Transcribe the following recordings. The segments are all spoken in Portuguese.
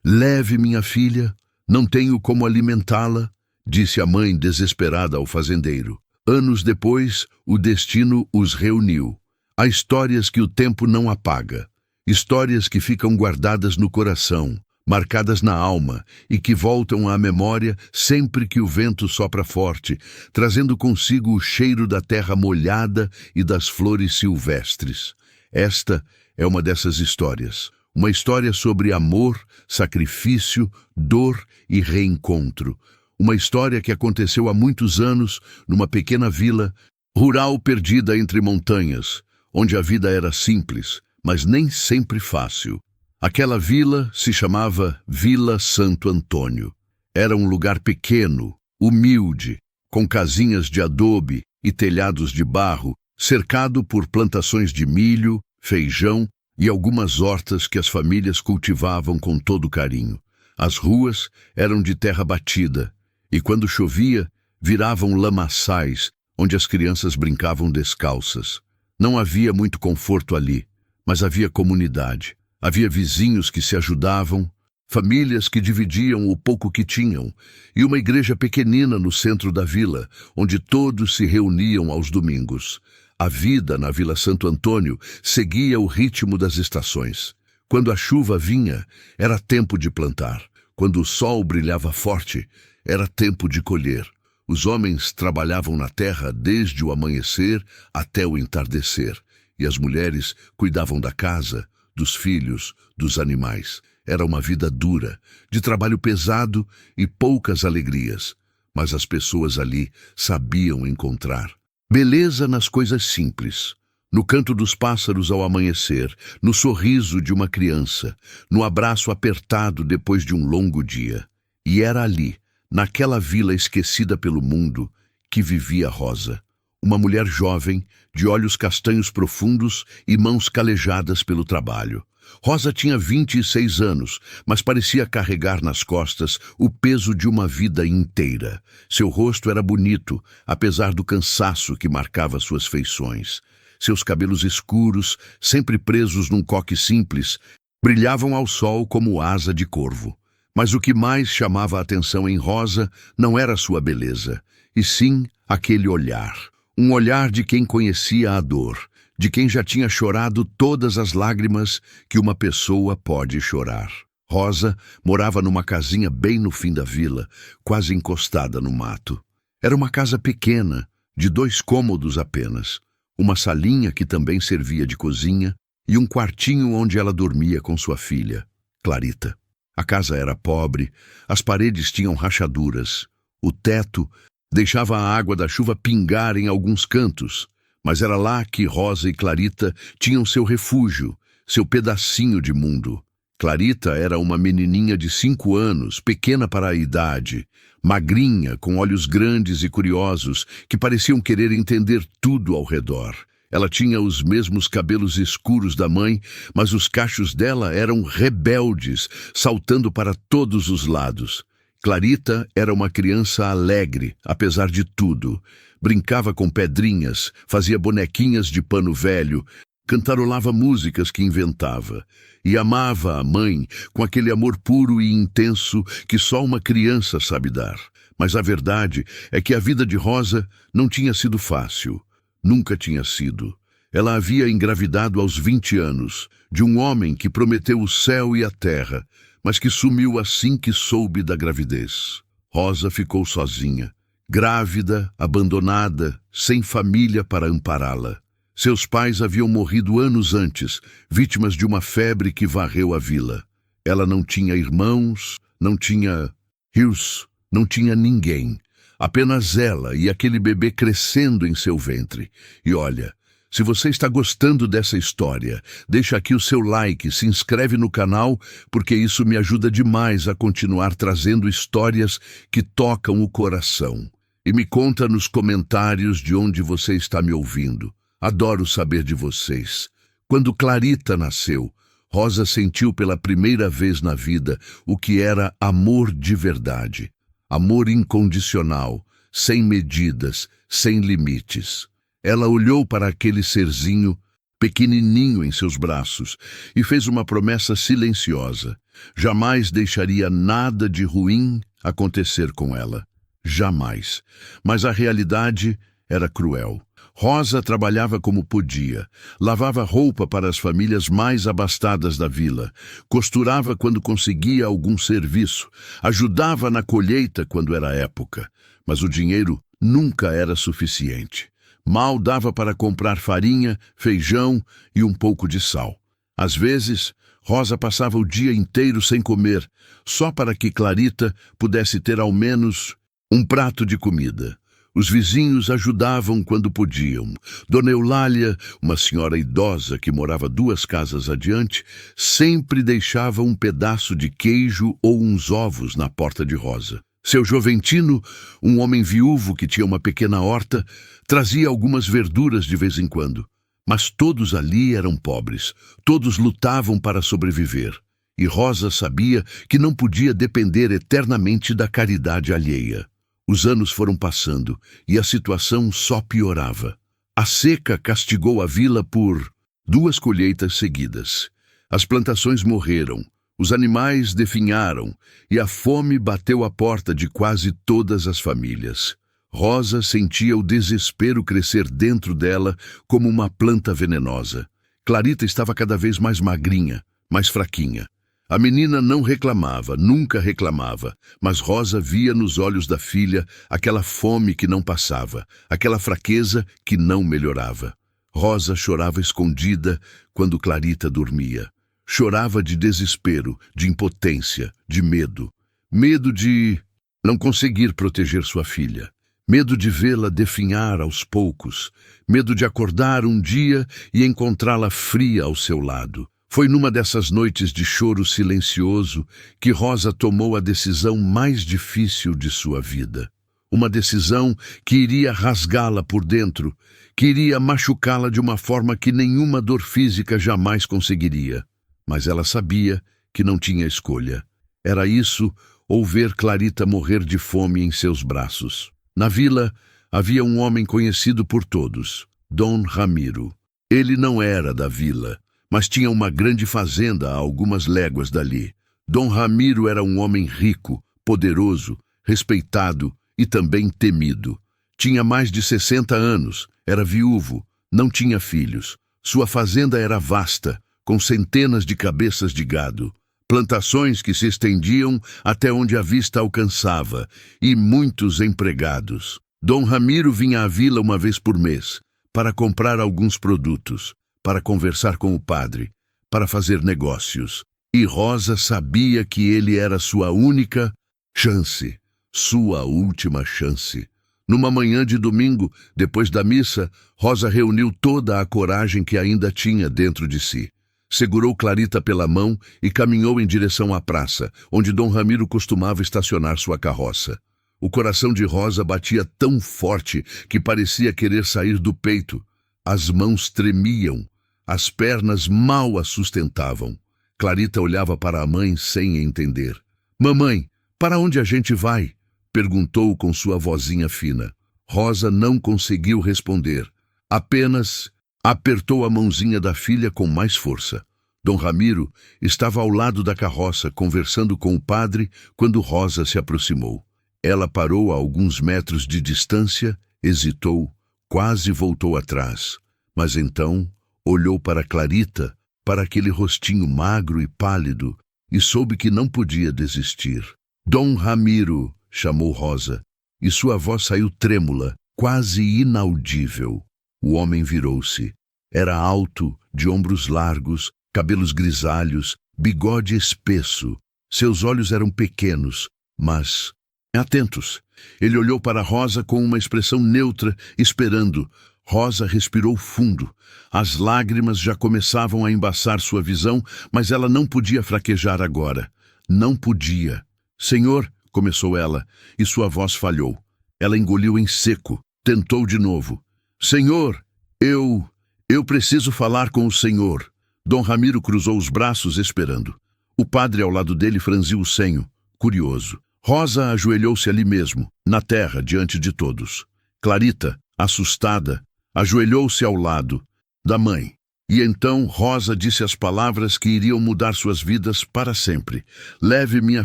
Leve minha filha, não tenho como alimentá-la, disse a mãe desesperada ao fazendeiro. Anos depois, o destino os reuniu. Há histórias que o tempo não apaga, histórias que ficam guardadas no coração, marcadas na alma e que voltam à memória sempre que o vento sopra forte, trazendo consigo o cheiro da terra molhada e das flores silvestres. Esta é uma dessas histórias. Uma história sobre amor, sacrifício, dor e reencontro. Uma história que aconteceu há muitos anos numa pequena vila rural perdida entre montanhas, onde a vida era simples, mas nem sempre fácil. Aquela vila se chamava Vila Santo Antônio. Era um lugar pequeno, humilde, com casinhas de adobe e telhados de barro, cercado por plantações de milho, feijão e algumas hortas que as famílias cultivavam com todo carinho. As ruas eram de terra batida, e quando chovia, viravam lamaçais, onde as crianças brincavam descalças. Não havia muito conforto ali, mas havia comunidade. Havia vizinhos que se ajudavam, famílias que dividiam o pouco que tinham, e uma igreja pequenina no centro da vila, onde todos se reuniam aos domingos. A vida na Vila Santo Antônio seguia o ritmo das estações. Quando a chuva vinha, era tempo de plantar. Quando o sol brilhava forte, era tempo de colher. Os homens trabalhavam na terra desde o amanhecer até o entardecer, e as mulheres cuidavam da casa, dos filhos, dos animais. Era uma vida dura, de trabalho pesado e poucas alegrias, mas as pessoas ali sabiam encontrar beleza nas coisas simples, no canto dos pássaros ao amanhecer, no sorriso de uma criança, no abraço apertado depois de um longo dia. E era ali, naquela vila esquecida pelo mundo, que vivia Rosa, uma mulher jovem, de olhos castanhos profundos e mãos calejadas pelo trabalho. Rosa tinha 26 anos, mas parecia carregar nas costas o peso de uma vida inteira. Seu rosto era bonito, apesar do cansaço que marcava suas feições. Seus cabelos escuros, sempre presos num coque simples, brilhavam ao sol como asa de corvo. Mas o que mais chamava a atenção em Rosa não era sua beleza, e sim aquele olhar. Um olhar de quem conhecia a dor, de quem já tinha chorado todas as lágrimas que uma pessoa pode chorar. Rosa morava numa casinha bem no fim da vila, quase encostada no mato. Era uma casa pequena, de 2 cômodos apenas, uma salinha que também servia de cozinha e um quartinho onde ela dormia com sua filha, Clarita. A casa era pobre, as paredes tinham rachaduras, o teto deixava a água da chuva pingar em alguns cantos, mas era lá que Rosa e Clarita tinham seu refúgio, seu pedacinho de mundo. Clarita era uma menininha de 5 anos, pequena para a idade, magrinha, com olhos grandes e curiosos, que pareciam querer entender tudo ao redor. Ela tinha os mesmos cabelos escuros da mãe, mas os cachos dela eram rebeldes, saltando para todos os lados. Clarita era uma criança alegre, apesar de tudo. Brincava com pedrinhas, fazia bonequinhas de pano velho, cantarolava músicas que inventava e amava a mãe com aquele amor puro e intenso que só uma criança sabe dar. Mas a verdade é que a vida de Rosa não tinha sido fácil. Nunca tinha sido. Ela havia engravidado aos 20 anos, de um homem que prometeu o céu e a terra, mas que sumiu assim que soube da gravidez. Rosa ficou sozinha, grávida, abandonada, sem família para ampará-la. Seus pais haviam morrido anos antes, vítimas de uma febre que varreu a vila. Ela não tinha irmãos, não tinha rios, não tinha ninguém. Apenas ela e aquele bebê crescendo em seu ventre. E olha, se você está gostando dessa história, deixa aqui o seu like, se inscreve no canal, porque isso me ajuda demais a continuar trazendo histórias que tocam o coração. E me conta nos comentários de onde você está me ouvindo. Adoro saber de vocês. Quando Clarita nasceu, Rosa sentiu pela primeira vez na vida o que era amor de verdade. Amor incondicional, sem medidas, sem limites. Ela olhou para aquele serzinho, pequenininho em seus braços, e fez uma promessa silenciosa. Jamais deixaria nada de ruim acontecer com ela. Jamais. Mas a realidade era cruel. Rosa trabalhava como podia, lavava roupa para as famílias mais abastadas da vila, costurava quando conseguia algum serviço, ajudava na colheita quando era época, mas o dinheiro nunca era suficiente. Mal dava para comprar farinha, feijão e um pouco de sal. Às vezes, Rosa passava o dia inteiro sem comer, só para que Clarita pudesse ter ao menos um prato de comida. Os vizinhos ajudavam quando podiam. Dona Eulália, uma senhora idosa que morava 2 casas adiante, sempre deixava um pedaço de queijo ou uns ovos na porta de Rosa. Seu Joventino, um homem viúvo que tinha uma pequena horta, trazia algumas verduras de vez em quando. Mas todos ali eram pobres, todos lutavam para sobreviver. E Rosa sabia que não podia depender eternamente da caridade alheia. Os anos foram passando e a situação só piorava. A seca castigou a vila por 2 colheitas seguidas. As plantações morreram, os animais definharam e a fome bateu à porta de quase todas as famílias. Rosa sentia o desespero crescer dentro dela como uma planta venenosa. Clarita estava cada vez mais magrinha, mais fraquinha. A menina não reclamava, nunca reclamava, mas Rosa via nos olhos da filha aquela fome que não passava, aquela fraqueza que não melhorava. Rosa chorava escondida quando Clarita dormia. Chorava de desespero, de impotência, de medo. Medo de não conseguir proteger sua filha. Medo de vê-la definhar aos poucos. Medo de acordar um dia e encontrá-la fria ao seu lado. Foi numa dessas noites de choro silencioso que Rosa tomou a decisão mais difícil de sua vida. Uma decisão que iria rasgá-la por dentro, que iria machucá-la de uma forma que nenhuma dor física jamais conseguiria. Mas ela sabia que não tinha escolha. Era isso ou ver Clarita morrer de fome em seus braços. Na vila havia um homem conhecido por todos, Dom Ramiro. Ele não era da vila, mas tinha uma grande fazenda a algumas léguas dali. Dom Ramiro era um homem rico, poderoso, respeitado e também temido. Tinha mais de 60 anos, era viúvo, não tinha filhos. Sua fazenda era vasta, com centenas de cabeças de gado, plantações que se estendiam até onde a vista alcançava, e muitos empregados. Dom Ramiro vinha à vila uma vez por mês, para comprar alguns produtos, para conversar com o padre, para fazer negócios. E Rosa sabia que ele era sua única chance, sua última chance. Numa manhã de domingo, depois da missa, Rosa reuniu toda a coragem que ainda tinha dentro de si. Segurou Clarita pela mão e caminhou em direção à praça, onde Dom Ramiro costumava estacionar sua carroça. O coração de Rosa batia tão forte que parecia querer sair do peito. As mãos tremiam. As pernas mal a sustentavam. Clarita olhava para a mãe sem entender. "Mamãe, para onde a gente vai?" perguntou com sua vozinha fina. Rosa não conseguiu responder. Apenas apertou a mãozinha da filha com mais força. Dom Ramiro estava ao lado da carroça, conversando com o padre, quando Rosa se aproximou. Ela parou a alguns metros de distância, hesitou, quase voltou atrás. Mas então olhou para Clarita, para aquele rostinho magro e pálido, e soube que não podia desistir. "Dom Ramiro", chamou Rosa, e sua voz saiu trêmula, quase inaudível. O homem virou-se. Era alto, de ombros largos, cabelos grisalhos, bigode espesso. Seus olhos eram pequenos, mas atentos. Ele olhou para Rosa com uma expressão neutra, esperando. Rosa respirou fundo. As lágrimas já começavam a embaçar sua visão, mas ela não podia fraquejar agora. Não podia. "Senhor", começou ela, e sua voz falhou. Ela engoliu em seco. Tentou de novo. "Senhor, eu preciso falar com o senhor." Dom Ramiro cruzou os braços esperando. O padre ao lado dele franziu o senho, curioso. Rosa ajoelhou-se ali mesmo, na terra, diante de todos. Clarita, assustada, ajoelhou-se ao lado da mãe. E então Rosa disse as palavras que iriam mudar suas vidas para sempre. Leve minha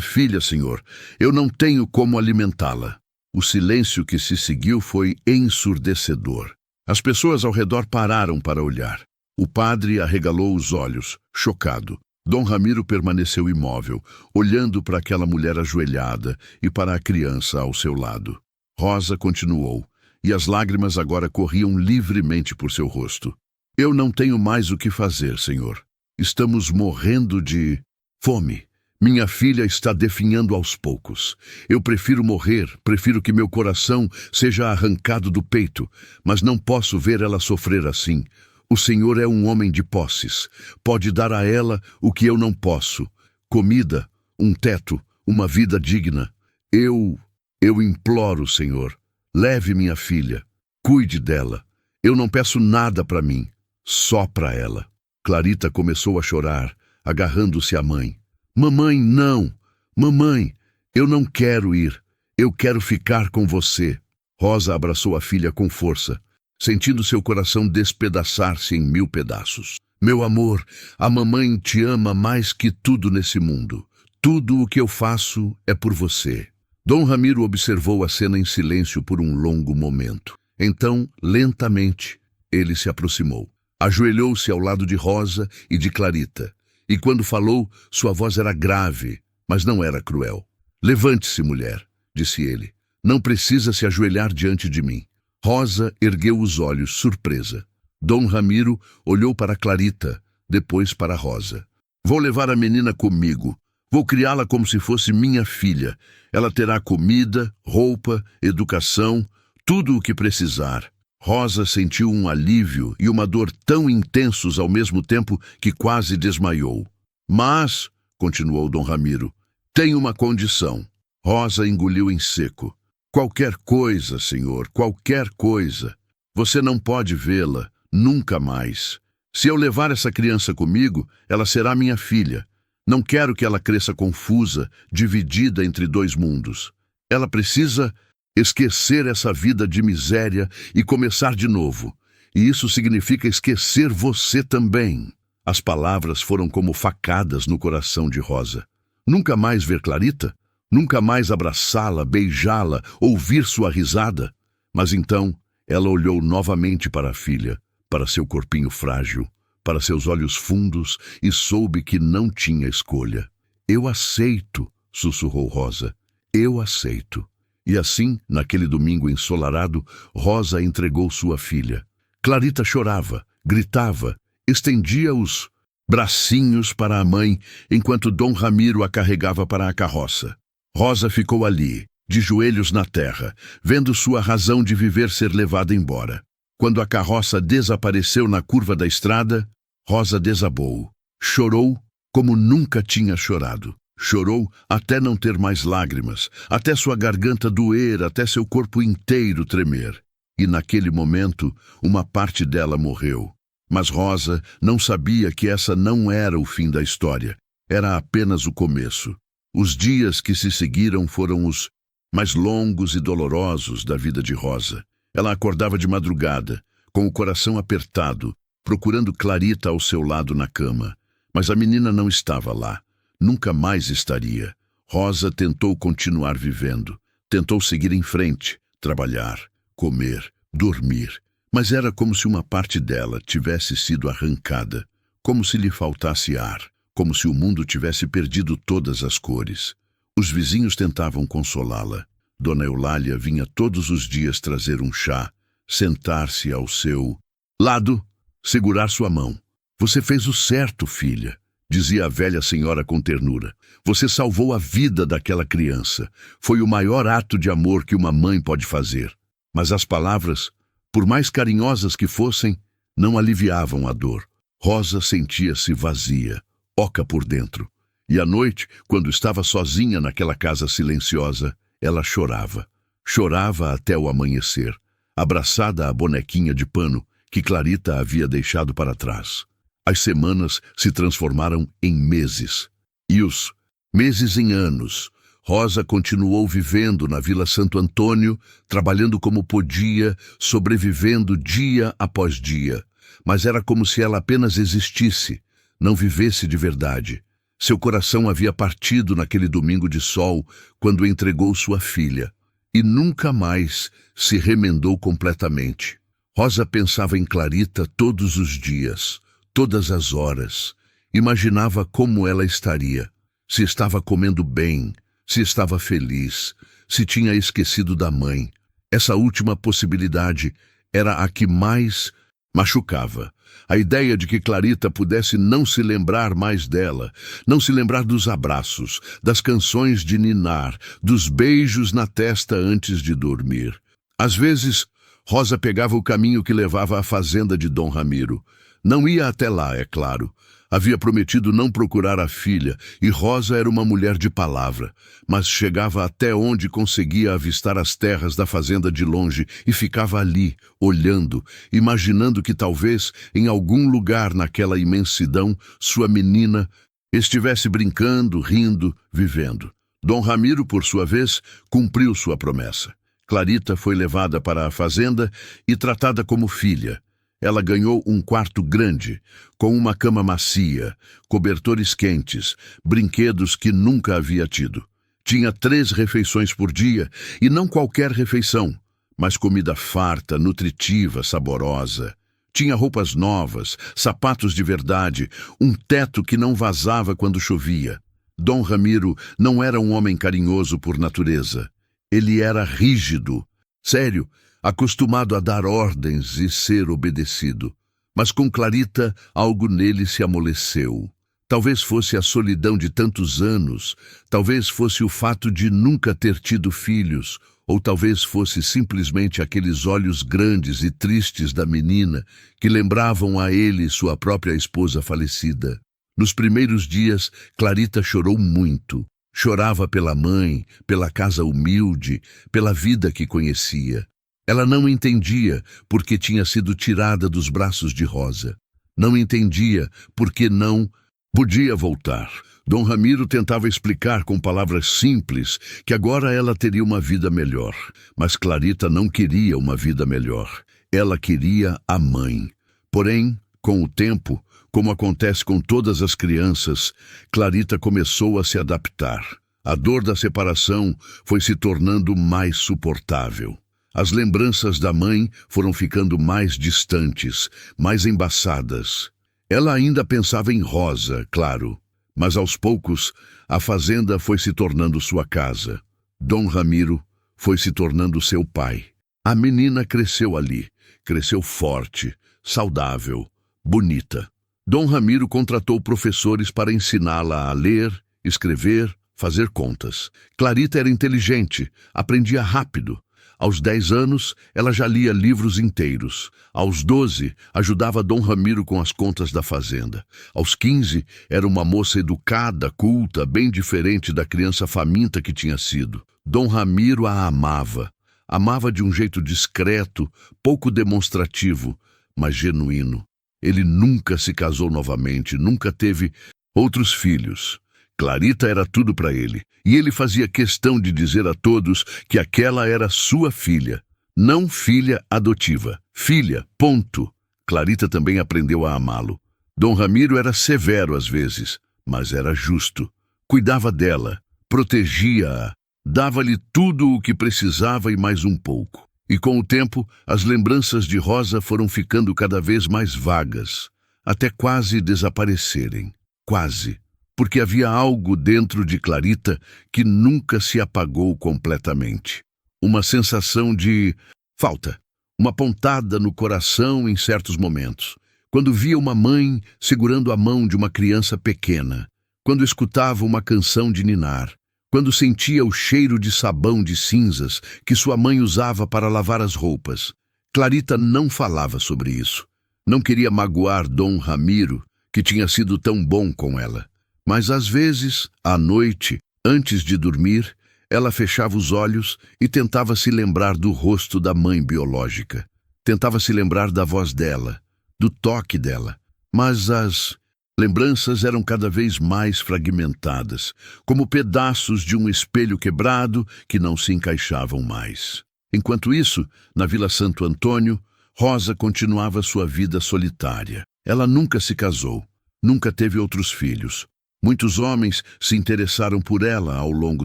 filha, senhor. Eu não tenho como alimentá-la. O silêncio que se seguiu foi ensurdecedor. As pessoas ao redor pararam para olhar. O padre arregalou os olhos, chocado. Dom Ramiro permaneceu imóvel, olhando para aquela mulher ajoelhada e para a criança ao seu lado. Rosa continuou, e as lágrimas agora corriam livremente por seu rosto. Eu não tenho mais o que fazer, senhor. Estamos morrendo de fome. Minha filha está definhando aos poucos. Eu prefiro morrer, prefiro que meu coração seja arrancado do peito, mas não posso ver ela sofrer assim. O senhor é um homem de posses. Pode dar a ela o que eu não posso. Comida, um teto, uma vida digna. Eu imploro, senhor. Leve minha filha. Cuide dela. Eu não peço nada para mim. Só para ela. Clarita começou a chorar, agarrando-se à mãe. Mamãe, não! Mamãe, eu não quero ir. Eu quero ficar com você. Rosa abraçou a filha com força, sentindo seu coração despedaçar-se em 1000 pedaços. Meu amor, a mamãe te ama mais que tudo nesse mundo. Tudo o que eu faço é por você. Dom Ramiro observou a cena em silêncio por um longo momento. Então, lentamente, ele se aproximou. Ajoelhou-se ao lado de Rosa e de Clarita, e quando falou, sua voz era grave, mas não era cruel. Levante-se, mulher, disse ele. Não precisa se ajoelhar diante de mim. Rosa ergueu os olhos, surpresa. Dom Ramiro olhou para Clarita, depois para Rosa. Vou levar a menina comigo. Vou criá-la como se fosse minha filha. Ela terá comida, roupa, educação, tudo o que precisar. Rosa sentiu um alívio e uma dor tão intensos ao mesmo tempo que quase desmaiou. Mas, continuou Dom Ramiro, tem uma condição. Rosa engoliu em seco. Qualquer coisa, senhor, qualquer coisa. Você não pode vê-la, nunca mais. Se eu levar essa criança comigo, ela será minha filha. Não quero que ela cresça confusa, dividida entre 2 mundos. Ela precisa esquecer essa vida de miséria e começar de novo. E isso significa esquecer você também. As palavras foram como facadas no coração de Rosa. Nunca mais ver Clarita? Nunca mais abraçá-la, beijá-la, ouvir sua risada? Mas então ela olhou novamente para a filha, para seu corpinho frágil, para seus olhos fundos e soube que não tinha escolha. Eu aceito, sussurrou Rosa. Eu aceito. E assim, naquele domingo ensolarado, Rosa entregou sua filha. Clarita chorava, gritava, estendia os bracinhos para a mãe, enquanto Dom Ramiro a carregava para a carroça. Rosa ficou ali, de joelhos na terra, vendo sua razão de viver ser levada embora. Quando a carroça desapareceu na curva da estrada, Rosa desabou. Chorou como nunca tinha chorado. Chorou até não ter mais lágrimas, até sua garganta doer, até seu corpo inteiro tremer. E naquele momento, uma parte dela morreu. Mas Rosa não sabia que essa não era o fim da história. Era apenas o começo. Os dias que se seguiram foram os mais longos e dolorosos da vida de Rosa. Ela acordava de madrugada, com o coração apertado, procurando Clarita ao seu lado na cama. Mas a menina não estava lá. Nunca mais estaria. Rosa tentou continuar vivendo. Tentou seguir em frente, trabalhar, comer, dormir. Mas era como se uma parte dela tivesse sido arrancada, como se lhe faltasse ar, como se o mundo tivesse perdido todas as cores. Os vizinhos tentavam consolá-la. Dona Eulália vinha todos os dias trazer um chá, sentar-se ao seu lado, segurar sua mão. Você fez o certo, filha, dizia a velha senhora com ternura. Você salvou a vida daquela criança. Foi o maior ato de amor que uma mãe pode fazer. Mas as palavras, por mais carinhosas que fossem, não aliviavam a dor. Rosa sentia-se vazia, oca por dentro. E à noite, quando estava sozinha naquela casa silenciosa, ela chorava. Chorava até o amanhecer, abraçada à bonequinha de pano que Clarita havia deixado para trás. As semanas se transformaram em meses. E os meses em anos. Rosa continuou vivendo na Vila Santo Antônio, trabalhando como podia, sobrevivendo dia após dia. mas era como se ela apenas existisse, não vivesse de verdade. Seu coração havia partido naquele domingo de sol, quando entregou sua filha, e nunca mais se remendou completamente. Rosa pensava em Clarita todos os dias, todas as horas. Imaginava como ela estaria, se estava comendo bem, se estava feliz, se tinha esquecido da mãe. Essa última possibilidade era a que mais machucava. A ideia de que Clarita pudesse não se lembrar mais dela, não se lembrar dos abraços, das canções de ninar, dos beijos na testa antes de dormir. Às vezes, Rosa pegava o caminho que levava à fazenda de Dom Ramiro. Não ia até lá, é claro. Havia prometido não procurar a filha, e Rosa era uma mulher de palavra, mas chegava até onde conseguia avistar as terras da fazenda de longe e ficava ali, olhando, imaginando que talvez, em algum lugar naquela imensidão, sua menina estivesse brincando, rindo, vivendo. Dom Ramiro, por sua vez, cumpriu sua promessa. Clarita foi levada para a fazenda e tratada como filha. Ela ganhou um quarto grande, com uma cama macia, cobertores quentes, brinquedos que nunca havia tido. Tinha 3 refeições por dia, e não qualquer refeição, mas comida farta, nutritiva, saborosa. Tinha roupas novas, sapatos de verdade, um teto que não vazava quando chovia. Dom Ramiro não era um homem carinhoso por natureza. Ele era rígido, sério, acostumado a dar ordens e ser obedecido. Mas com Clarita, algo nele se amoleceu. Talvez fosse a solidão de tantos anos, talvez fosse o fato de nunca ter tido filhos, ou talvez fosse simplesmente aqueles olhos grandes e tristes da menina que lembravam a ele sua própria esposa falecida. Nos primeiros dias, Clarita chorou muito. Chorava pela mãe, pela casa humilde, pela vida que conhecia. Ela não entendia por que tinha sido tirada dos braços de Rosa. Não entendia por que não podia voltar. Dom Ramiro tentava explicar com palavras simples que agora ela teria uma vida melhor. Mas Clarita não queria uma vida melhor. Ela queria a mãe. Porém, com o tempo, como acontece com todas as crianças, Clarita começou a se adaptar. A dor da separação foi se tornando mais suportável. As lembranças da mãe foram ficando mais distantes, mais embaçadas. Ela ainda pensava em Rosa, claro, mas aos poucos a fazenda foi se tornando sua casa. Dom Ramiro foi se tornando seu pai. A menina cresceu ali, cresceu forte, saudável, bonita. Dom Ramiro contratou professores para ensiná-la a ler, escrever, fazer contas. Clarita era inteligente, aprendia rápido. Aos 10 anos, ela já lia livros inteiros. Aos 12, ajudava Dom Ramiro com as contas da fazenda. Aos 15, era uma moça educada, culta, bem diferente da criança faminta que tinha sido. Dom Ramiro a amava. Amava de um jeito discreto, pouco demonstrativo, mas genuíno. Ele nunca se casou novamente, nunca teve outros filhos. Clarita era tudo para ele, e ele fazia questão de dizer a todos que aquela era sua filha, não filha adotiva. Filha, ponto. Clarita também aprendeu a amá-lo. Dom Ramiro era severo às vezes, mas era justo. Cuidava dela, protegia-a, dava-lhe tudo o que precisava e mais um pouco. E com o tempo, as lembranças de Rosa foram ficando cada vez mais vagas, até quase desaparecerem. Quase. Porque havia algo dentro de Clarita que nunca se apagou completamente. Uma sensação de falta, uma pontada no coração em certos momentos. Quando via uma mãe segurando a mão de uma criança pequena, quando escutava uma canção de ninar, quando sentia o cheiro de sabão de cinzas que sua mãe usava para lavar as roupas. Clarita não falava sobre isso. Não queria magoar Dom Ramiro, que tinha sido tão bom com ela. Mas às vezes, à noite, antes de dormir, ela fechava os olhos e tentava se lembrar do rosto da mãe biológica. Tentava se lembrar da voz dela, do toque dela. Mas as lembranças eram cada vez mais fragmentadas, como pedaços de um espelho quebrado que não se encaixavam mais. Enquanto isso, na Vila Santo Antônio, Rosa continuava sua vida solitária. Ela nunca se casou, nunca teve outros filhos. Muitos homens se interessaram por ela ao longo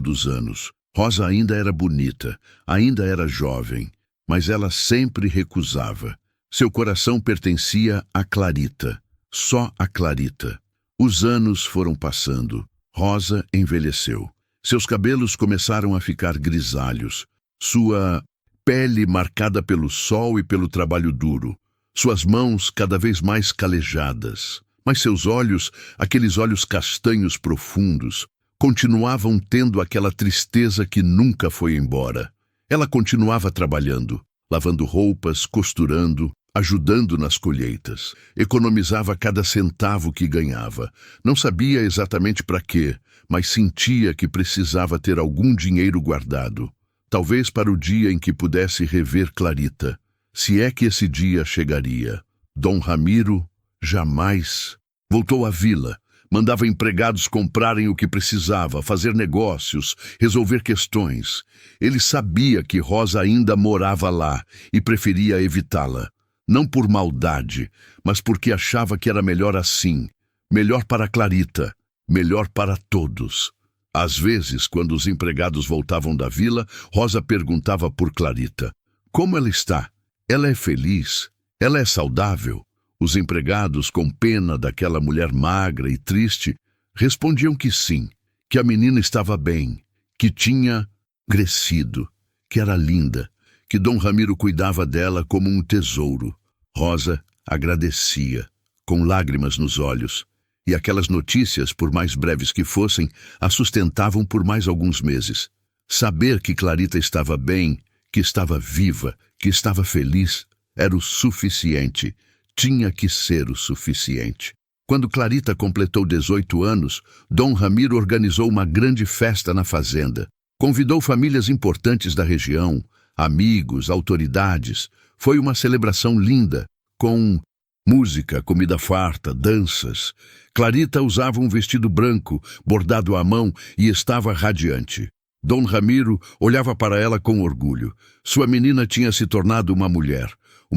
dos anos. Rosa ainda era bonita, ainda era jovem, mas ela sempre recusava. Seu coração pertencia a Clarita, só a Clarita. Os anos foram passando. Rosa envelheceu. Seus cabelos começaram a ficar grisalhos. Sua pele marcada pelo sol e pelo trabalho duro. Suas mãos cada vez mais calejadas. Mas seus olhos, aqueles olhos castanhos profundos, continuavam tendo aquela tristeza que nunca foi embora. Ela continuava trabalhando, lavando roupas, costurando, ajudando nas colheitas. Economizava cada centavo que ganhava. Não sabia exatamente para quê, mas sentia que precisava ter algum dinheiro guardado. Talvez para o dia em que pudesse rever Clarita, se é que esse dia chegaria. Dom Ramiro jamais voltou à vila. Mandava empregados comprarem o que precisava, fazer negócios, resolver questões. Ele sabia que Rosa ainda morava lá e preferia evitá-la. Não por maldade, mas porque achava que era melhor assim. Melhor para Clarita, melhor para todos. Às vezes, quando os empregados voltavam da vila, Rosa perguntava por Clarita. Como ela está? Ela é feliz? Ela é saudável? Os empregados, com pena daquela mulher magra e triste, respondiam que sim, que a menina estava bem, que tinha crescido, que era linda, que Dom Ramiro cuidava dela como um tesouro. Rosa agradecia, com lágrimas nos olhos, e aquelas notícias, por mais breves que fossem, a sustentavam por mais alguns meses. Saber que Clarita estava bem, que estava viva, que estava feliz, era o suficiente. Tinha que ser o suficiente. Quando Clarita completou 18 anos, Dom Ramiro organizou uma grande festa na fazenda. Convidou famílias importantes da região, amigos, autoridades. Foi uma celebração linda, com música, comida farta, danças. Clarita usava um vestido branco, bordado à mão, e estava radiante. Dom Ramiro olhava para ela com orgulho. Sua menina tinha se tornado uma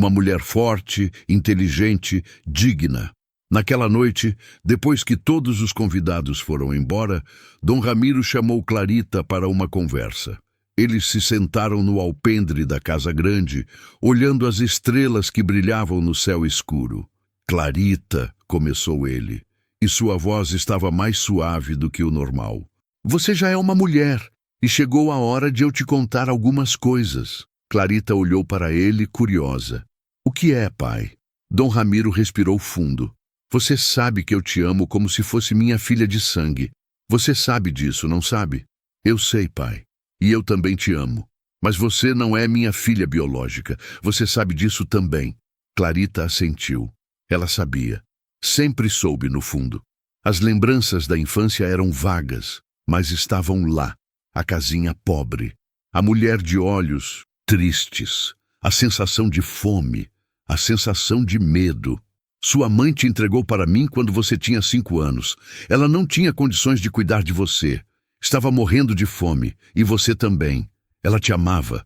mulher forte, inteligente, digna. Naquela noite, depois que todos os convidados foram embora, Dom Ramiro chamou Clarita para uma conversa. Eles se sentaram no alpendre da casa grande, olhando as estrelas que brilhavam no céu escuro. Clarita, começou ele, e sua voz estava mais suave do que o normal. Você já é uma mulher, e chegou a hora de eu te contar algumas coisas. Clarita olhou para ele, curiosa. O que é, pai? Dom Ramiro respirou fundo. Você sabe que eu te amo como se fosse minha filha de sangue. Você sabe disso, não sabe? Eu sei, pai. E eu também te amo. Mas você não é minha filha biológica. Você sabe disso também. Clarita assentiu. Ela sabia. Sempre soube, no fundo. As lembranças da infância eram vagas, mas estavam lá. A casinha pobre. A mulher de olhos tristes, a sensação de fome, a sensação de medo. Sua mãe te entregou para mim quando você tinha 5 anos. Ela não tinha condições de cuidar de você. Estava morrendo de fome, e você também. Ela te amava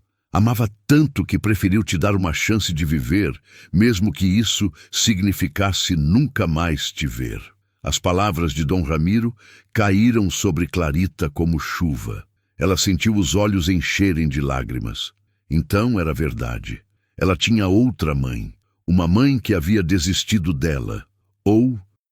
tanto que preferiu te dar uma chance de viver, mesmo que isso significasse nunca mais te ver. As palavras de Dom Ramiro caíram sobre Clarita como chuva. Ela sentiu os olhos encherem de lágrimas. Então era verdade. Ela tinha outra mãe. Uma mãe que havia desistido dela.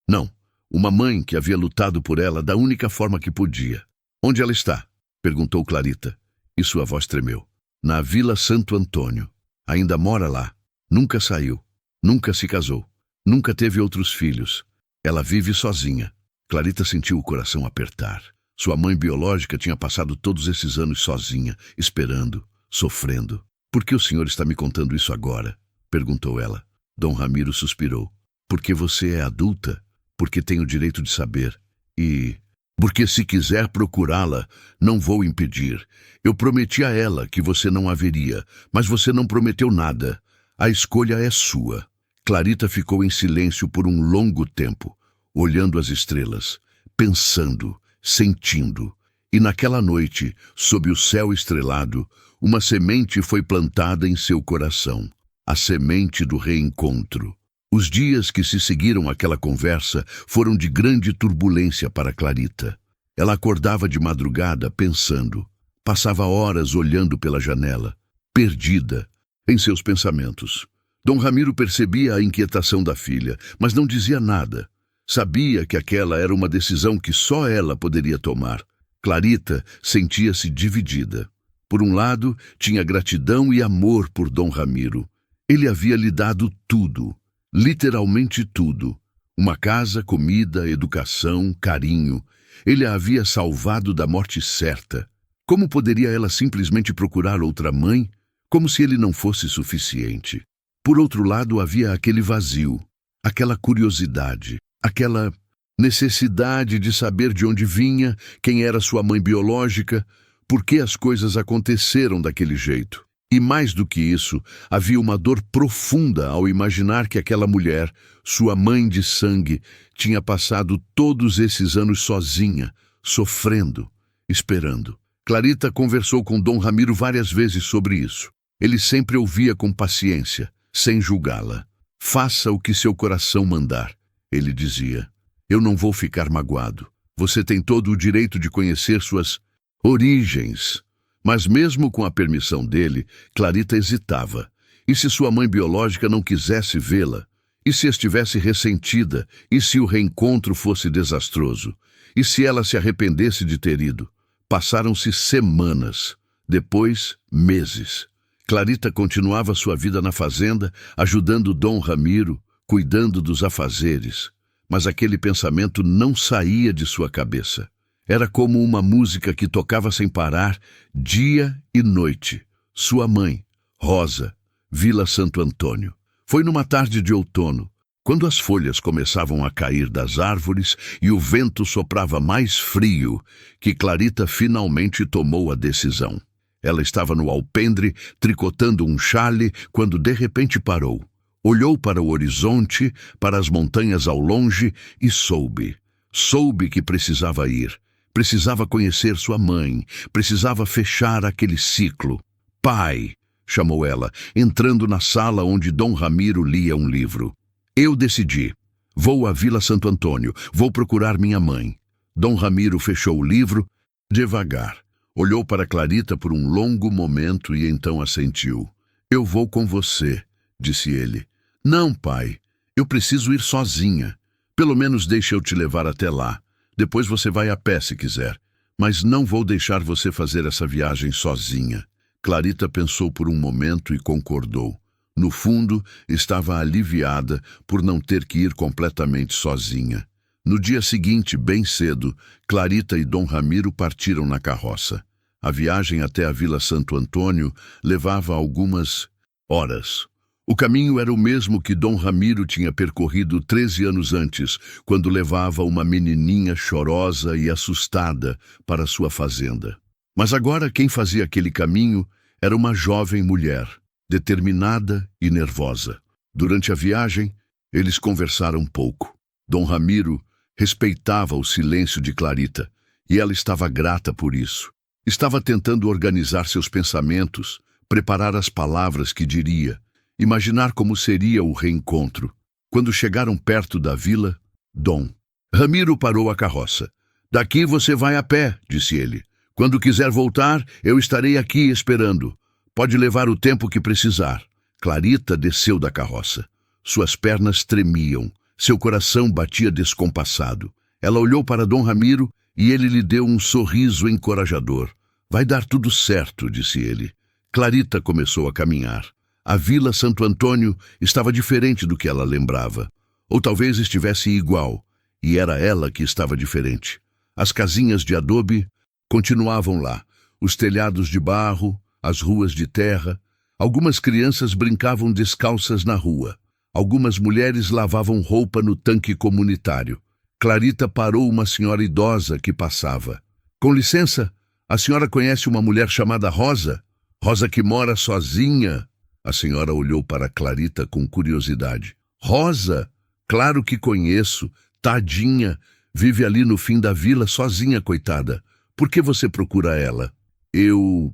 Não, uma mãe que havia lutado por ela da única forma que podia. Onde ela está? Perguntou Clarita. E sua voz tremeu. Na Vila Santo Antônio. Ainda mora lá. Nunca saiu. Nunca se casou. Nunca teve outros filhos. Ela vive sozinha. Clarita sentiu o coração apertar. Sua mãe biológica tinha passado todos esses anos sozinha, esperando, sofrendo. Por que o senhor está me contando isso agora? Perguntou ela. Dom Ramiro suspirou. Porque você é adulta? Porque tenho o direito de saber. E porque se quiser procurá-la, não vou impedir. Eu prometi a ela que você não a veria, mas você não prometeu nada. A escolha é sua. Clarita ficou em silêncio por um longo tempo, olhando as estrelas, pensando, sentindo. E naquela noite, sob o céu estrelado, uma semente foi plantada em seu coração. a semente do reencontro. Os dias que se seguiram àquela conversa foram de grande turbulência para Clarita. Ela acordava de madrugada pensando. Passava horas olhando pela janela, perdida em seus pensamentos. Dom Ramiro percebia a inquietação da filha, mas não dizia nada. Sabia que aquela era uma decisão que só ela poderia tomar. Clarita sentia-se dividida. Por um lado, tinha gratidão e amor por Dom Ramiro. Ele havia lhe dado tudo, literalmente tudo. Uma casa, comida, educação, carinho. Ele a havia salvado da morte certa. Como poderia ela simplesmente procurar outra mãe, como se ele não fosse suficiente? Por outro lado, havia aquele vazio, aquela curiosidade, aquela necessidade de saber de onde vinha, quem era sua mãe biológica, por que as coisas aconteceram daquele jeito. E mais do que isso, havia uma dor profunda ao imaginar que aquela mulher, sua mãe de sangue, tinha passado todos esses anos sozinha, sofrendo, esperando. Clarita conversou com Dom Ramiro várias vezes sobre isso. Ele sempre ouvia com paciência, sem julgá-la. Faça o que seu coração mandar, ele dizia. Eu não vou ficar magoado. Você tem todo o direito de conhecer suas origens. Mas mesmo com a permissão dele, Clarita hesitava. E se sua mãe biológica não quisesse vê-la? E se estivesse ressentida? E se o reencontro fosse desastroso? E se ela se arrependesse de ter ido? Passaram-se semanas, depois meses. Clarita continuava sua vida na fazenda, ajudando Dom Ramiro, cuidando dos afazeres. Mas aquele pensamento não saía de sua cabeça. Era como uma música que tocava sem parar, dia e noite. Sua mãe, Rosa, Vila Santo Antônio. Foi numa tarde de outono, quando as folhas começavam a cair das árvores e o vento soprava mais frio, que Clarita finalmente tomou a decisão. Ela estava no alpendre, tricotando um chale, quando de repente parou. Olhou para o horizonte, para as montanhas ao longe e soube. Soube que precisava ir. Precisava conhecer sua mãe. Precisava fechar aquele ciclo. Pai, chamou ela, entrando na sala onde Dom Ramiro lia um livro. Eu decidi. Vou à Vila Santo Antônio. Vou procurar minha mãe. Dom Ramiro fechou o livro devagar. Olhou para Clarita por um longo momento e então assentiu. Eu vou com você, disse ele. Não, pai. Eu preciso ir sozinha. Pelo menos deixe eu te levar até lá. Depois você vai a pé se quiser. Mas não vou deixar você fazer essa viagem sozinha. Clarita pensou por um momento e concordou. No fundo, estava aliviada por não ter que ir completamente sozinha. No dia seguinte, bem cedo, Clarita e Dom Ramiro partiram na carroça. A viagem até a Vila Santo Antônio levava algumas horas. O caminho era o mesmo que Dom Ramiro tinha percorrido 13 anos antes, quando levava uma menininha chorosa e assustada para sua fazenda. Mas agora quem fazia aquele caminho era uma jovem mulher, determinada e nervosa. Durante a viagem, eles conversaram pouco. Dom Ramiro respeitava o silêncio de Clarita, e ela estava grata por isso. Estava tentando organizar seus pensamentos, preparar as palavras que diria, imaginar como seria o reencontro. Quando chegaram perto da vila, Dom Ramiro parou a carroça. Daqui você vai a pé, disse ele. Quando quiser voltar, eu estarei aqui esperando. Pode levar o tempo que precisar. Clarita desceu da carroça. Suas pernas tremiam. Seu coração batia descompassado. Ela olhou para Dom Ramiro e ele lhe deu um sorriso encorajador. Vai dar tudo certo, disse ele. Clarita começou a caminhar. A Vila Santo Antônio estava diferente do que ela lembrava. Ou talvez estivesse igual, e era ela que estava diferente. As casinhas de adobe continuavam lá, os telhados de barro, as ruas de terra. Algumas crianças brincavam descalças na rua. Algumas mulheres lavavam roupa no tanque comunitário. Clarita parou uma senhora idosa que passava. Com licença, a senhora conhece uma mulher chamada Rosa? Rosa que mora sozinha? A senhora olhou para Clarita com curiosidade. Rosa? Claro que conheço. Tadinha. Vive ali no fim da vila sozinha, coitada. Por que você procura ela? Eu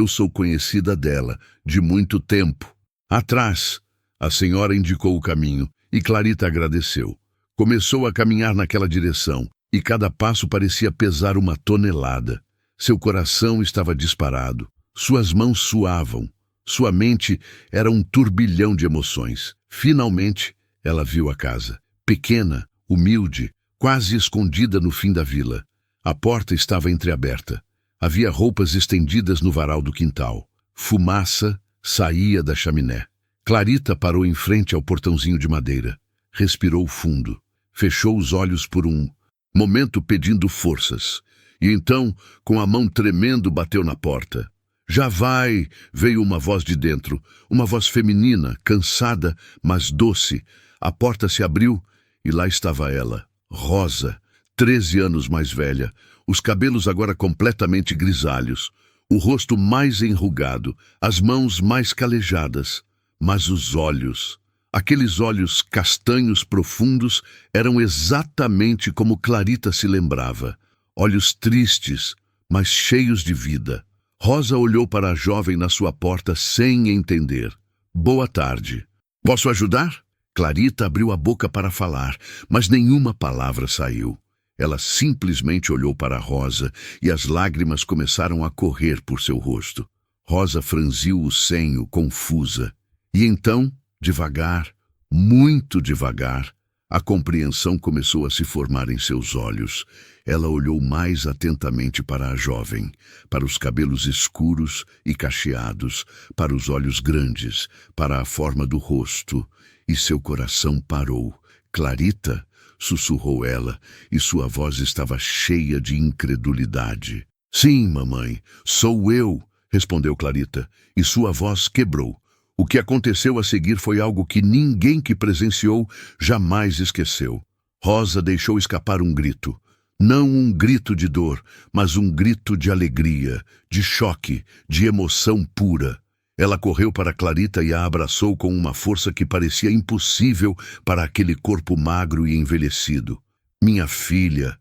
sou conhecida dela, de muito tempo. Atrás, a senhora indicou o caminho e Clarita agradeceu. Começou a caminhar naquela direção e cada passo parecia pesar uma tonelada. Seu coração estava disparado, suas mãos suavam, sua mente era um turbilhão de emoções. Finalmente, ela viu a casa. Pequena, humilde, quase escondida no fim da vila. A porta estava entreaberta. Havia roupas estendidas no varal do quintal. Fumaça saía da chaminé. Clarita parou em frente ao portãozinho de madeira. Respirou fundo. Fechou os olhos por um momento pedindo forças. E então, com a mão tremendo, bateu na porta. Já vai! Veio uma voz de dentro. Uma voz feminina, cansada, mas doce. A porta se abriu e lá estava ela, Rosa, 13 anos mais velha, os cabelos agora completamente grisalhos, o rosto mais enrugado, as mãos mais calejadas, mas os olhos, aqueles olhos castanhos profundos, eram exatamente como Clarita se lembrava, olhos tristes, mas cheios de vida. Rosa olhou para a jovem na sua porta sem entender. Boa tarde. Posso ajudar? Clarita abriu a boca para falar, mas nenhuma palavra saiu. Ela simplesmente olhou para Rosa e as lágrimas começaram a correr por seu rosto. Rosa franziu o senho, confusa. E então, devagar, muito devagar, a compreensão começou a se formar em seus olhos. Ela olhou mais atentamente para a jovem, para os cabelos escuros e cacheados, para os olhos grandes, para a forma do rosto, e seu coração parou. Clarita, sussurrou ela, e sua voz estava cheia de incredulidade. Sim, mamãe, sou eu, respondeu Clarita, e sua voz quebrou. O que aconteceu a seguir foi algo que ninguém que presenciou jamais esqueceu. Rosa deixou escapar um grito. Não um grito de dor, mas um grito de alegria, de choque, de emoção pura. Ela correu para Clarita e a abraçou com uma força que parecia impossível para aquele corpo magro e envelhecido. Minha filha,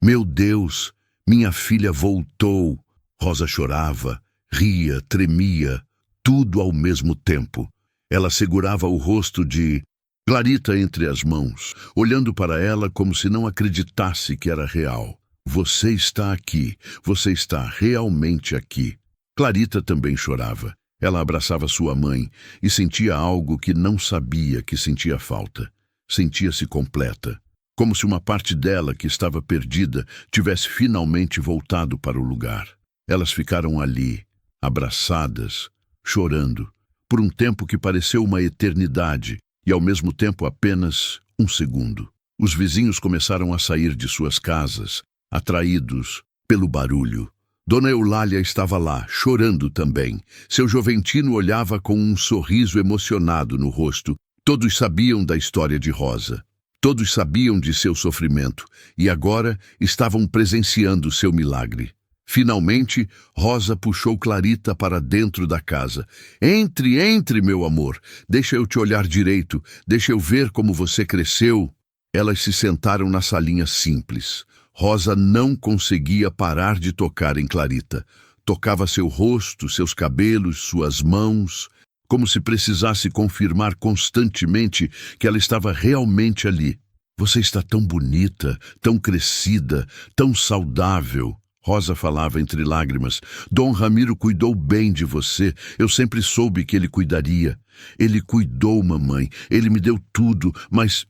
meu Deus, minha filha voltou. Rosa chorava, ria, tremia, tudo ao mesmo tempo. Ela segurava o rosto de Clarita entre as mãos, olhando para ela como se não acreditasse que era real. Você está aqui, você está realmente aqui. Clarita também chorava. Ela abraçava sua mãe e sentia algo que não sabia que sentia falta. Sentia-se completa, como se uma parte dela que estava perdida tivesse finalmente voltado para o lugar. Elas ficaram ali, abraçadas, chorando, por um tempo que pareceu uma eternidade e ao mesmo tempo apenas um segundo. Os vizinhos começaram a sair de suas casas, atraídos pelo barulho. Dona Eulália estava lá, chorando também. Seu Joventino olhava com um sorriso emocionado no rosto. Todos sabiam da história de Rosa. Todos sabiam de seu sofrimento e agora estavam presenciando seu milagre. Finalmente, Rosa puxou Clarita para dentro da casa. Entre, meu amor. Deixa eu te olhar direito. Deixa eu ver como você cresceu. Elas se sentaram na salinha simples. Rosa não conseguia parar de tocar em Clarita. Tocava seu rosto, seus cabelos, suas mãos, como se precisasse confirmar constantemente que ela estava realmente ali. Você está tão bonita, tão crescida, tão saudável. Rosa falava entre lágrimas. Dom Ramiro cuidou bem de você. Eu sempre soube que ele cuidaria. Ele cuidou, mamãe. Ele me deu tudo, mas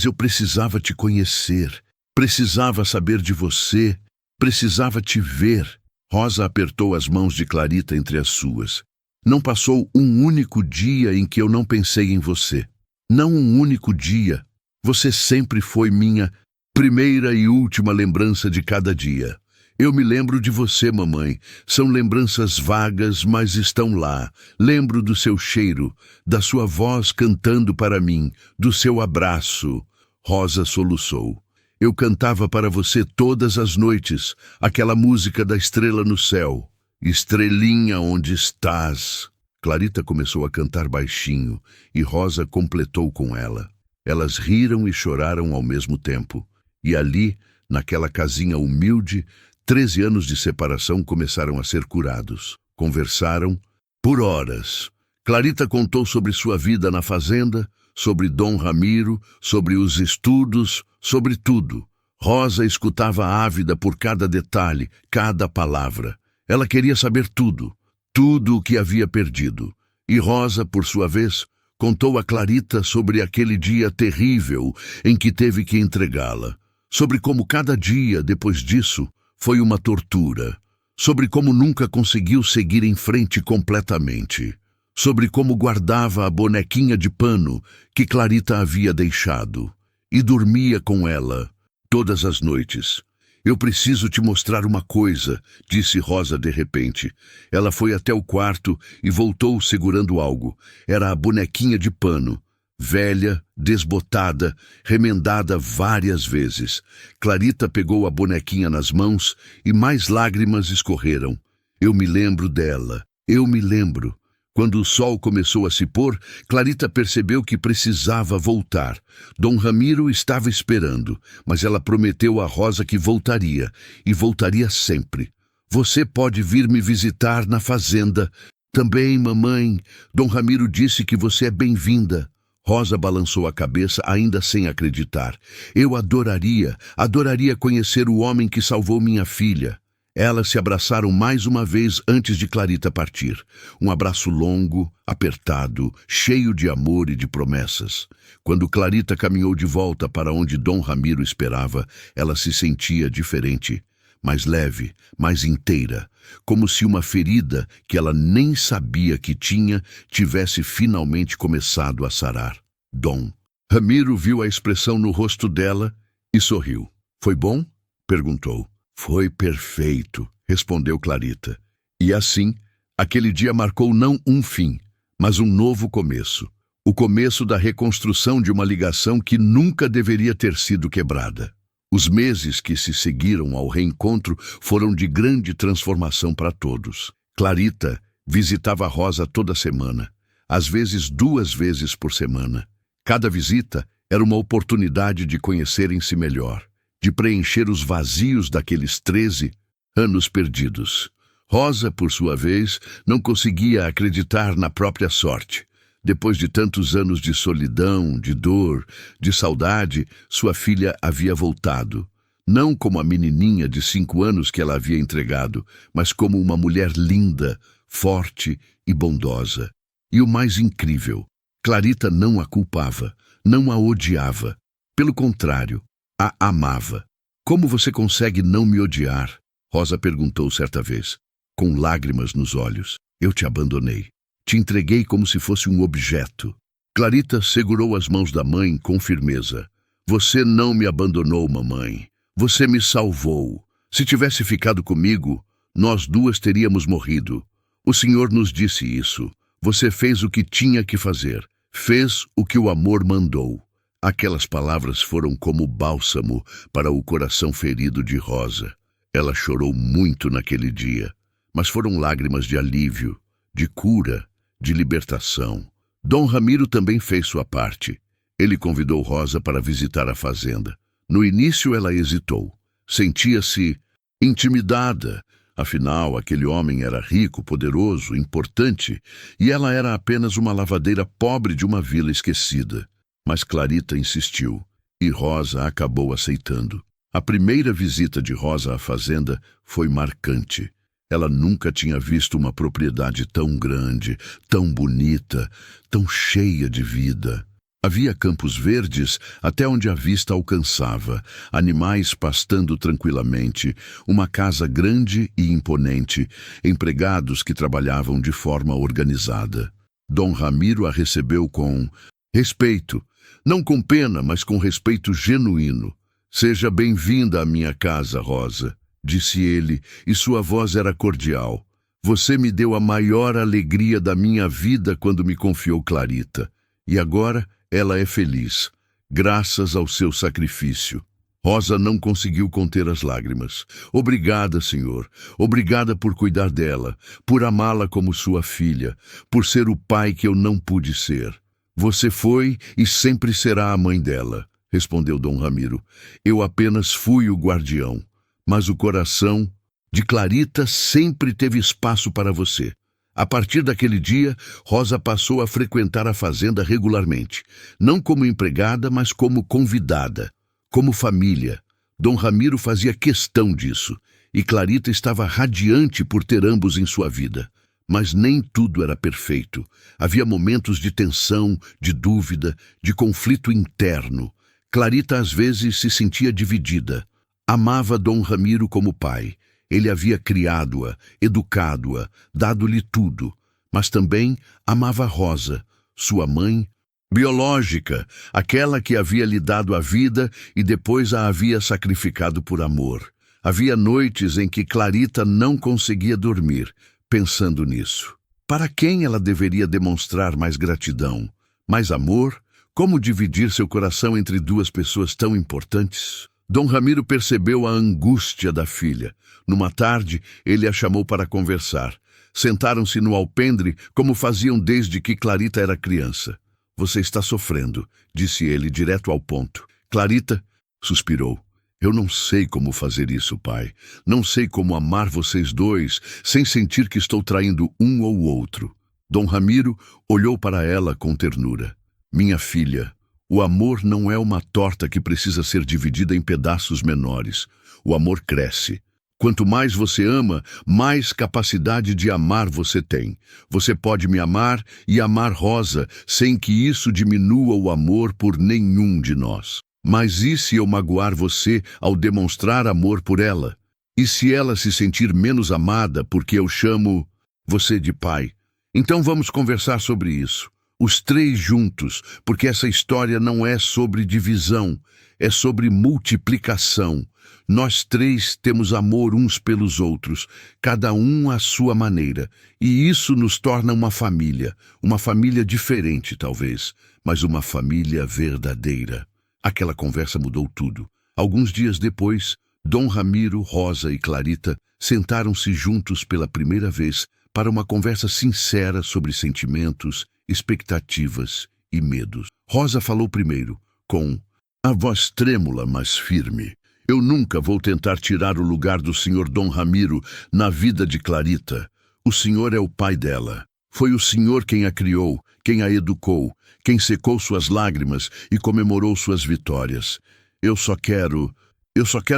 eu precisava te conhecer. Precisava saber de você, precisava te ver. Rosa apertou as mãos de Clarita entre as suas. Não passou um único dia em que eu não pensei em você. Não um único dia. Você sempre foi minha primeira e última lembrança de cada dia. Eu me lembro de você, mamãe. São lembranças vagas, mas estão lá. Lembro do seu cheiro, da sua voz cantando para mim, do seu abraço. Rosa soluçou. Eu cantava para você todas as noites, aquela música da estrela no céu. Estrelinha, onde estás? Clarita começou a cantar baixinho e Rosa completou com ela. Elas riram e choraram ao mesmo tempo. E ali, naquela casinha humilde, 13 anos de separação começaram a ser curados. Conversaram por horas. Clarita contou sobre sua vida na fazenda, sobre Dom Ramiro, sobre os estudos, sobre tudo. Rosa escutava ávida por cada detalhe, cada palavra. Ela queria saber tudo, tudo o que havia perdido. E Rosa, por sua vez, contou a Clarita sobre aquele dia terrível em que teve que entregá-la, sobre como cada dia, depois disso, foi uma tortura, sobre como nunca conseguiu seguir em frente completamente, sobre como guardava a bonequinha de pano que Clarita havia deixado, e dormia com ela todas as noites. Eu preciso te mostrar uma coisa, disse Rosa de repente. Ela foi até o quarto e voltou segurando algo. Era a bonequinha de pano, velha, desbotada, remendada várias vezes. Clarita pegou a bonequinha nas mãos e mais lágrimas escorreram. Eu me lembro dela, eu me lembro. Quando o sol começou a se pôr, Clarita percebeu que precisava voltar. Dom Ramiro estava esperando, mas ela prometeu a Rosa que voltaria, e voltaria sempre. Você pode vir me visitar na fazenda. Também, mamãe, Dom Ramiro disse que você é bem-vinda. Rosa balançou a cabeça, ainda sem acreditar. Eu adoraria conhecer o homem que salvou minha filha. Elas se abraçaram mais uma vez antes de Clarita partir. Um abraço longo, apertado, cheio de amor e de promessas. Quando Clarita caminhou de volta para onde Dom Ramiro esperava, ela se sentia diferente, mais leve, mais inteira, como se uma ferida que ela nem sabia que tinha tivesse finalmente começado a sarar. Dom Ramiro viu a expressão no rosto dela e sorriu. Foi bom? Perguntou. Foi perfeito, respondeu Clarita. E assim, aquele dia marcou não um fim, mas um novo começo. O começo da reconstrução de uma ligação que nunca deveria ter sido quebrada. Os meses que se seguiram ao reencontro foram de grande transformação para todos. Clarita visitava Rosa toda semana, às vezes 2 vezes por semana. Cada visita era uma oportunidade de conhecerem-se melhor, de preencher os vazios daqueles 13 anos perdidos. Rosa, por sua vez, não conseguia acreditar na própria sorte. Depois de tantos anos de solidão, de dor, de saudade, sua filha havia voltado. Não como a menininha de 5 anos que ela havia entregado, mas como uma mulher linda, forte e bondosa. E o mais incrível, Clarita não a culpava, não a odiava. Pelo contrário, a amava. Como você consegue não me odiar? Rosa perguntou certa vez, com lágrimas nos olhos. Eu te abandonei. Te entreguei como se fosse um objeto. Clarita segurou as mãos da mãe com firmeza. Você não me abandonou, mamãe. Você me salvou. Se tivesse ficado comigo, nós 2 teríamos morrido. O Senhor nos disse isso. Você fez o que tinha que fazer. Fez o que o amor mandou. Aquelas palavras foram como bálsamo para o coração ferido de Rosa. Ela chorou muito naquele dia, mas foram lágrimas de alívio, de cura, de libertação. Dom Ramiro também fez sua parte. Ele convidou Rosa para visitar a fazenda. No início ela hesitou. Sentia-se intimidada. Afinal, aquele homem era rico, poderoso, importante, e ela era apenas uma lavadeira pobre de uma vila esquecida. Mas Clarita insistiu, e Rosa acabou aceitando. A primeira visita de Rosa à fazenda foi marcante. Ela nunca tinha visto uma propriedade tão grande, tão bonita, tão cheia de vida. Havia campos verdes até onde a vista alcançava, animais pastando tranquilamente, uma casa grande e imponente, empregados que trabalhavam de forma organizada. Dom Ramiro a recebeu com respeito, não com pena, mas com respeito genuíno. Seja bem-vinda à minha casa, Rosa, disse ele, e sua voz era cordial. Você me deu a maior alegria da minha vida quando me confiou Clarita. E agora ela é feliz, graças ao seu sacrifício. Rosa não conseguiu conter as lágrimas. Obrigada, Senhor. Obrigada por cuidar dela, por amá-la como sua filha, por ser o pai que eu não pude ser. Você foi e sempre será a mãe dela, respondeu Dom Ramiro. Eu apenas fui o guardião, mas o coração de Clarita sempre teve espaço para você. A partir daquele dia, Rosa passou a frequentar a fazenda regularmente, não como empregada, mas como convidada, como família. Dom Ramiro fazia questão disso, e Clarita estava radiante por ter ambos em sua vida. Mas nem tudo era perfeito. Havia momentos de tensão, de dúvida, de conflito interno. Clarita às vezes se sentia dividida. Amava Dom Ramiro como pai. Ele havia criado-a, educado-a, dado-lhe tudo. Mas também amava Rosa, sua mãe biológica, aquela que havia lhe dado a vida e depois a havia sacrificado por amor. Havia noites em que Clarita não conseguia dormir, pensando nisso. Para quem ela deveria demonstrar mais gratidão, mais amor? Como dividir seu coração entre duas pessoas tão importantes? Dom Ramiro percebeu a angústia da filha. Numa tarde, ele a chamou para conversar. Sentaram-se no alpendre, como faziam desde que Clarita era criança. Você está sofrendo, disse ele direto ao ponto. Clarita suspirou. Eu não sei como fazer isso, pai. Não sei como amar vocês dois, sem sentir que estou traindo um ou outro. Dom Ramiro olhou para ela com ternura. Minha filha, o amor não é uma torta que precisa ser dividida em pedaços menores. O amor cresce. Quanto mais você ama, mais capacidade de amar você tem. Você pode me amar e amar Rosa, sem que isso diminua o amor por nenhum de nós. Mas e se eu magoar você ao demonstrar amor por ela? E se ela se sentir menos amada porque eu chamo você de pai? Então vamos conversar sobre isso. Os três juntos, porque essa história não é sobre divisão, é sobre multiplicação. Nós três temos amor uns pelos outros, cada um à sua maneira, e isso nos torna uma família diferente talvez, mas uma família verdadeira. Aquela conversa mudou tudo. Alguns dias depois, Dom Ramiro, Rosa e Clarita sentaram-se juntos pela primeira vez para uma conversa sincera sobre sentimentos, expectativas e medos. Rosa falou primeiro, com a voz trêmula, mas firme. Eu nunca vou tentar tirar o lugar do Sr. Dom Ramiro na vida de Clarita. O senhor é o pai dela. Foi o senhor quem a criou, quem a educou, quem secou suas lágrimas e comemorou suas vitórias. Eu só quero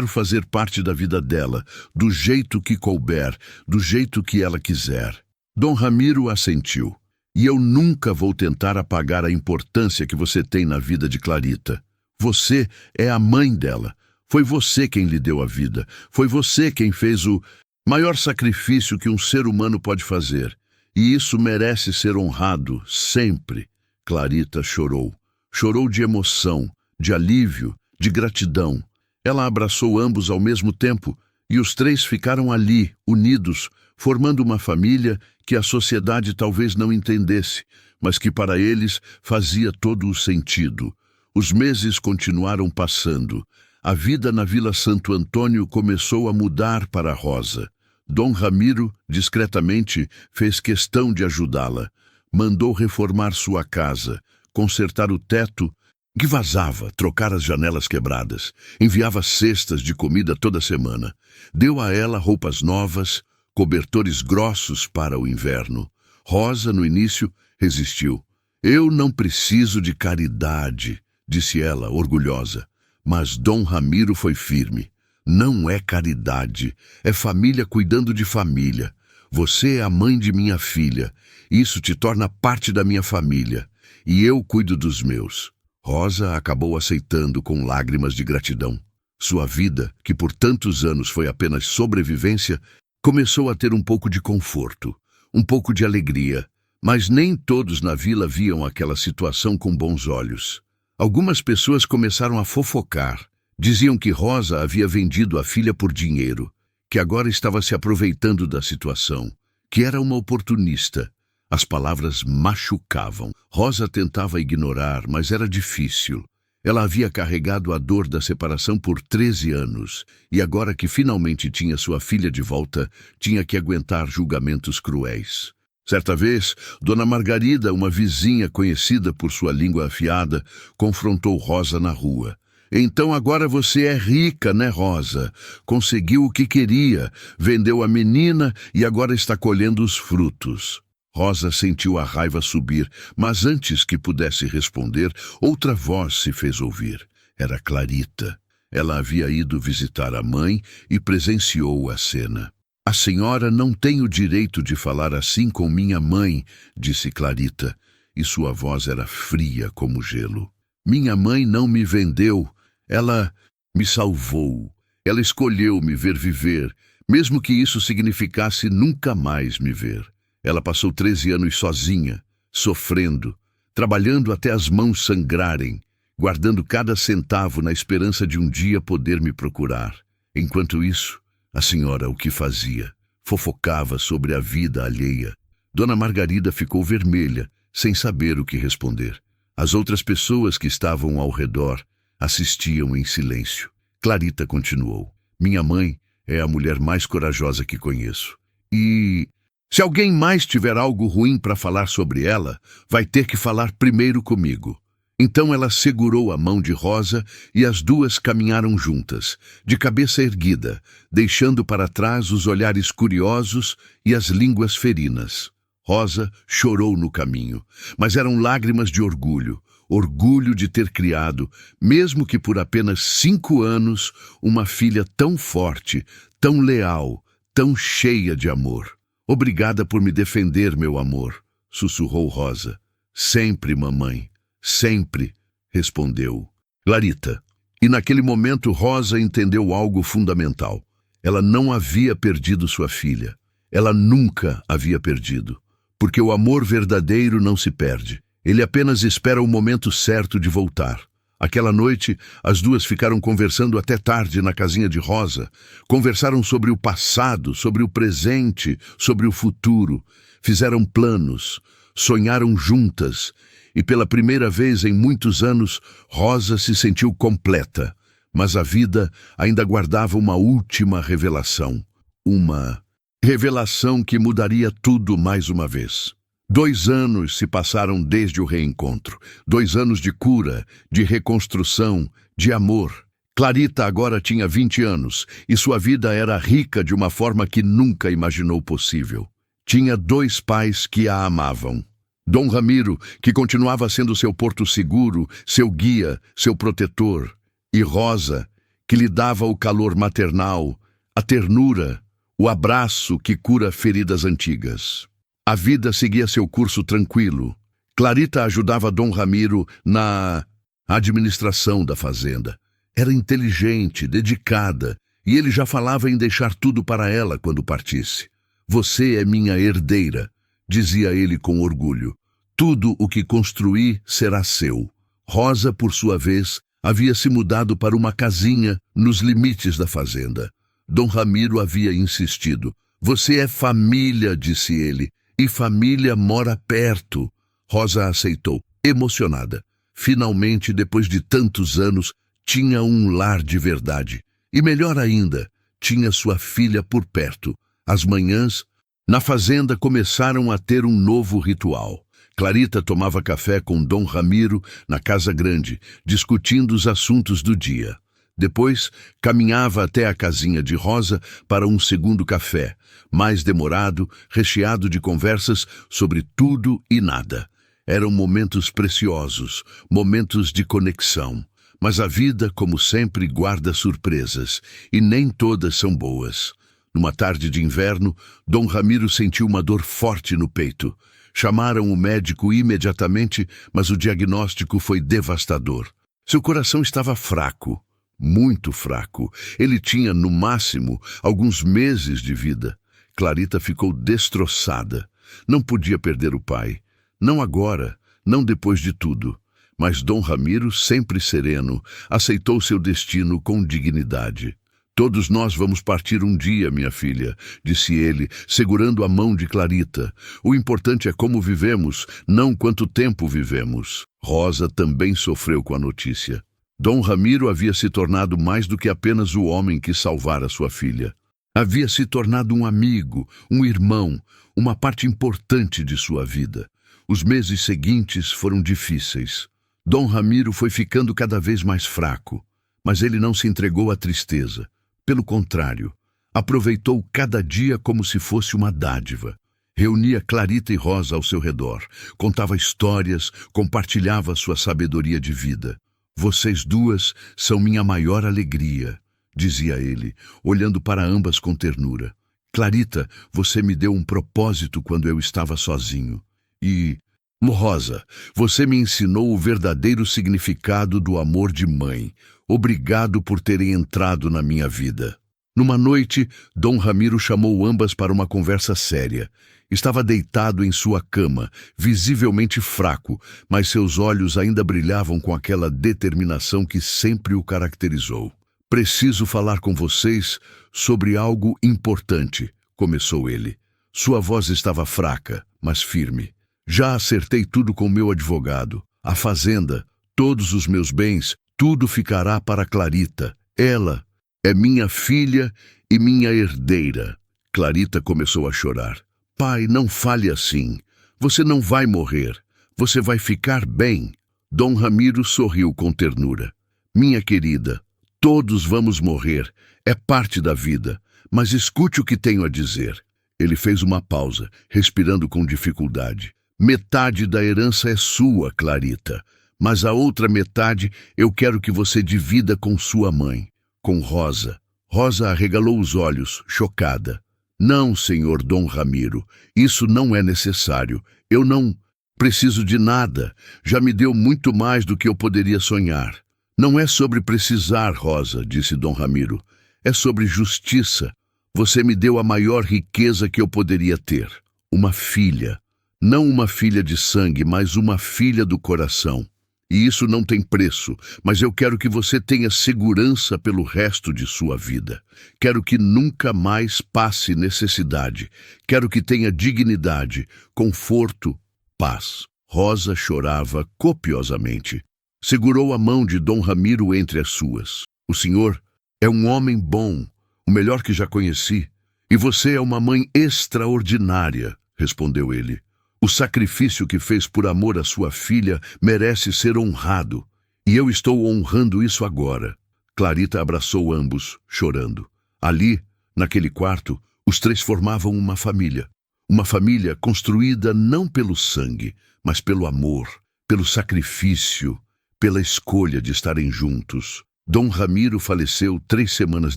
fazer parte da vida dela, do jeito que couber, do jeito que ela quiser. Dom Ramiro assentiu. E eu nunca vou tentar apagar a importância que você tem na vida de Clarita. Você é a mãe dela. Foi você quem lhe deu a vida. Foi você quem fez o maior sacrifício que um ser humano pode fazer. E isso merece ser honrado, sempre. Clarita chorou. Chorou de emoção, de alívio, de gratidão. Ela abraçou ambos ao mesmo tempo, e os três ficaram ali, unidos, formando uma família que a sociedade talvez não entendesse, mas que para eles fazia todo o sentido. Os meses continuaram passando. A vida na Vila Santo Antônio começou a mudar para Rosa. Dom Ramiro, discretamente, fez questão de ajudá-la. Mandou reformar sua casa, consertar o teto que vazava, trocar as janelas quebradas. Enviava cestas de comida toda semana. Deu a ela roupas novas, cobertores grossos para o inverno. Rosa, no início, resistiu. Eu não preciso de caridade, disse ela, orgulhosa. Mas Dom Ramiro foi firme. Não é caridade, é família cuidando de família. Você é a mãe de minha filha. Isso te torna parte da minha família. E eu cuido dos meus. Rosa acabou aceitando com lágrimas de gratidão. Sua vida, que por tantos anos foi apenas sobrevivência, começou a ter um pouco de conforto, um pouco de alegria. Mas nem todos na vila viam aquela situação com bons olhos. Algumas pessoas começaram a fofocar. Diziam que Rosa havia vendido a filha por dinheiro, que agora estava se aproveitando da situação, que era uma oportunista. As palavras machucavam. Rosa tentava ignorar, mas era difícil. Ela havia carregado a dor da separação por 13 anos, e agora que finalmente tinha sua filha de volta, tinha que aguentar julgamentos cruéis. Certa vez, Dona Margarida, uma vizinha conhecida por sua língua afiada, confrontou Rosa na rua. Então agora você é rica, né, Rosa? Conseguiu o que queria, vendeu a menina e agora está colhendo os frutos. Rosa sentiu a raiva subir, mas antes que pudesse responder, outra voz se fez ouvir. Era Clarita. Ela havia ido visitar a mãe e presenciou a cena. A senhora não tem o direito de falar assim com minha mãe, disse Clarita, e sua voz era fria como gelo. Minha mãe não me vendeu, ela me salvou. Ela escolheu me ver viver, mesmo que isso significasse nunca mais me ver. Ela passou 13 anos sozinha, sofrendo, trabalhando até as mãos sangrarem, guardando cada centavo na esperança de um dia poder me procurar. Enquanto isso, a senhora o que fazia? Fofocava sobre a vida alheia. Dona Margarida ficou vermelha, sem saber o que responder. As outras pessoas que estavam ao redor assistiam em silêncio. Clarita continuou. Minha mãe é a mulher mais corajosa que conheço. E se alguém mais tiver algo ruim para falar sobre ela, vai ter que falar primeiro comigo. Então ela segurou a mão de Rosa e as duas caminharam juntas, de cabeça erguida, deixando para trás os olhares curiosos e as línguas ferinas. Rosa chorou no caminho, mas eram lágrimas de orgulho, orgulho de ter criado, mesmo que por apenas 5 anos, uma filha tão forte, tão leal, tão cheia de amor. Obrigada por me defender, meu amor, sussurrou Rosa. Sempre, mamãe. Sempre, respondeu Clarita. E naquele momento Rosa entendeu algo fundamental. Ela não havia perdido sua filha. Ela nunca havia perdido. Porque o amor verdadeiro não se perde. Ele apenas espera o momento certo de voltar. Aquela noite, as duas ficaram conversando até tarde na casinha de Rosa. Conversaram sobre o passado, sobre o presente, sobre o futuro. Fizeram planos, sonharam juntas. E pela primeira vez em muitos anos, Rosa se sentiu completa. Mas a vida ainda guardava uma última revelação. Uma revelação que mudaria tudo mais uma vez. 2 anos se passaram desde o reencontro. 2 anos de cura, de reconstrução, de amor. Clarita agora tinha 20 anos e sua vida era rica de uma forma que nunca imaginou possível. Tinha 2 pais que a amavam. Dom Ramiro, que continuava sendo seu porto seguro, seu guia, seu protetor. E Rosa, que lhe dava o calor maternal, a ternura, o abraço que cura feridas antigas. A vida seguia seu curso tranquilo. Clarita ajudava Dom Ramiro na administração da fazenda. Era inteligente, dedicada, e ele já falava em deixar tudo para ela quando partisse. Você é minha herdeira, dizia ele com orgulho. Tudo o que construí será seu. Rosa, por sua vez, havia se mudado para uma casinha nos limites da fazenda. Dom Ramiro havia insistido. Você é família, disse ele, e família mora perto. Rosa aceitou, emocionada. Finalmente, depois de tantos anos, tinha um lar de verdade. E melhor ainda, tinha sua filha por perto. As manhãs, na fazenda, começaram a ter um novo ritual. Clarita tomava café com Dom Ramiro na casa grande, discutindo os assuntos do dia. Depois, caminhava até a casinha de Rosa para um segundo café, mais demorado, recheado de conversas sobre tudo e nada. Eram momentos preciosos, momentos de conexão. Mas a vida, como sempre, guarda surpresas, e nem todas são boas. Numa tarde de inverno, Dom Ramiro sentiu uma dor forte no peito. Chamaram o médico imediatamente, mas o diagnóstico foi devastador. Seu coração estava fraco, muito fraco. Ele tinha, no máximo, alguns meses de vida. Clarita ficou destroçada. Não podia perder o pai. Não agora, não depois de tudo. Mas Dom Ramiro, sempre sereno, aceitou seu destino com dignidade. Todos nós vamos partir um dia, minha filha, disse ele, segurando a mão de Clarita. O importante é como vivemos, não quanto tempo vivemos. Rosa também sofreu com a notícia. Dom Ramiro havia se tornado mais do que apenas o homem que salvara sua filha. Havia se tornado um amigo, um irmão, uma parte importante de sua vida. Os meses seguintes foram difíceis. Dom Ramiro foi ficando cada vez mais fraco, mas ele não se entregou à tristeza. Pelo contrário, aproveitou cada dia como se fosse uma dádiva. Reunia Clarita e Rosa ao seu redor, contava histórias, compartilhava sua sabedoria de vida. Vocês duas são minha maior alegria, dizia ele, olhando para ambas com ternura. Clarita, você me deu um propósito quando eu estava sozinho. E, Rosa, você me ensinou o verdadeiro significado do amor de mãe. Obrigado por terem entrado na minha vida. Numa noite, Dom Ramiro chamou ambas para uma conversa séria. Estava deitado em sua cama, visivelmente fraco, mas seus olhos ainda brilhavam com aquela determinação que sempre o caracterizou. Preciso falar com vocês sobre algo importante, começou ele. Sua voz estava fraca, mas firme. Já acertei tudo com meu advogado. A fazenda, todos os meus bens, tudo ficará para Clarita. Ela é minha filha e minha herdeira. Clarita começou a chorar. Pai, não fale assim. Você não vai morrer. Você vai ficar bem. Dom Ramiro sorriu com ternura. Minha querida, todos vamos morrer. É parte da vida. Mas escute o que tenho a dizer. Ele fez uma pausa, respirando com dificuldade. Metade da herança é sua, Clarita. Mas a outra metade eu quero que você divida com sua mãe, com Rosa. Rosa arregalou os olhos, chocada. Não, senhor Dom Ramiro, isso não é necessário. Eu não preciso de nada. Já me deu muito mais do que eu poderia sonhar. Não é sobre precisar, Rosa, disse Dom Ramiro. É sobre justiça. Você me deu a maior riqueza que eu poderia ter. Uma filha. Não uma filha de sangue, mas uma filha do coração. E isso não tem preço, mas eu quero que você tenha segurança pelo resto de sua vida. Quero que nunca mais passe necessidade. Quero que tenha dignidade, conforto, paz. Rosa chorava copiosamente. Segurou a mão de Dom Ramiro entre as suas. O senhor é um homem bom, o melhor que já conheci. E você é uma mãe extraordinária, respondeu ele. O sacrifício que fez por amor à sua filha merece ser honrado, e eu estou honrando isso agora. Clarita abraçou ambos, chorando. Ali, naquele quarto, os três formavam uma família construída não pelo sangue, mas pelo amor, pelo sacrifício, pela escolha de estarem juntos. Dom Ramiro faleceu 3 semanas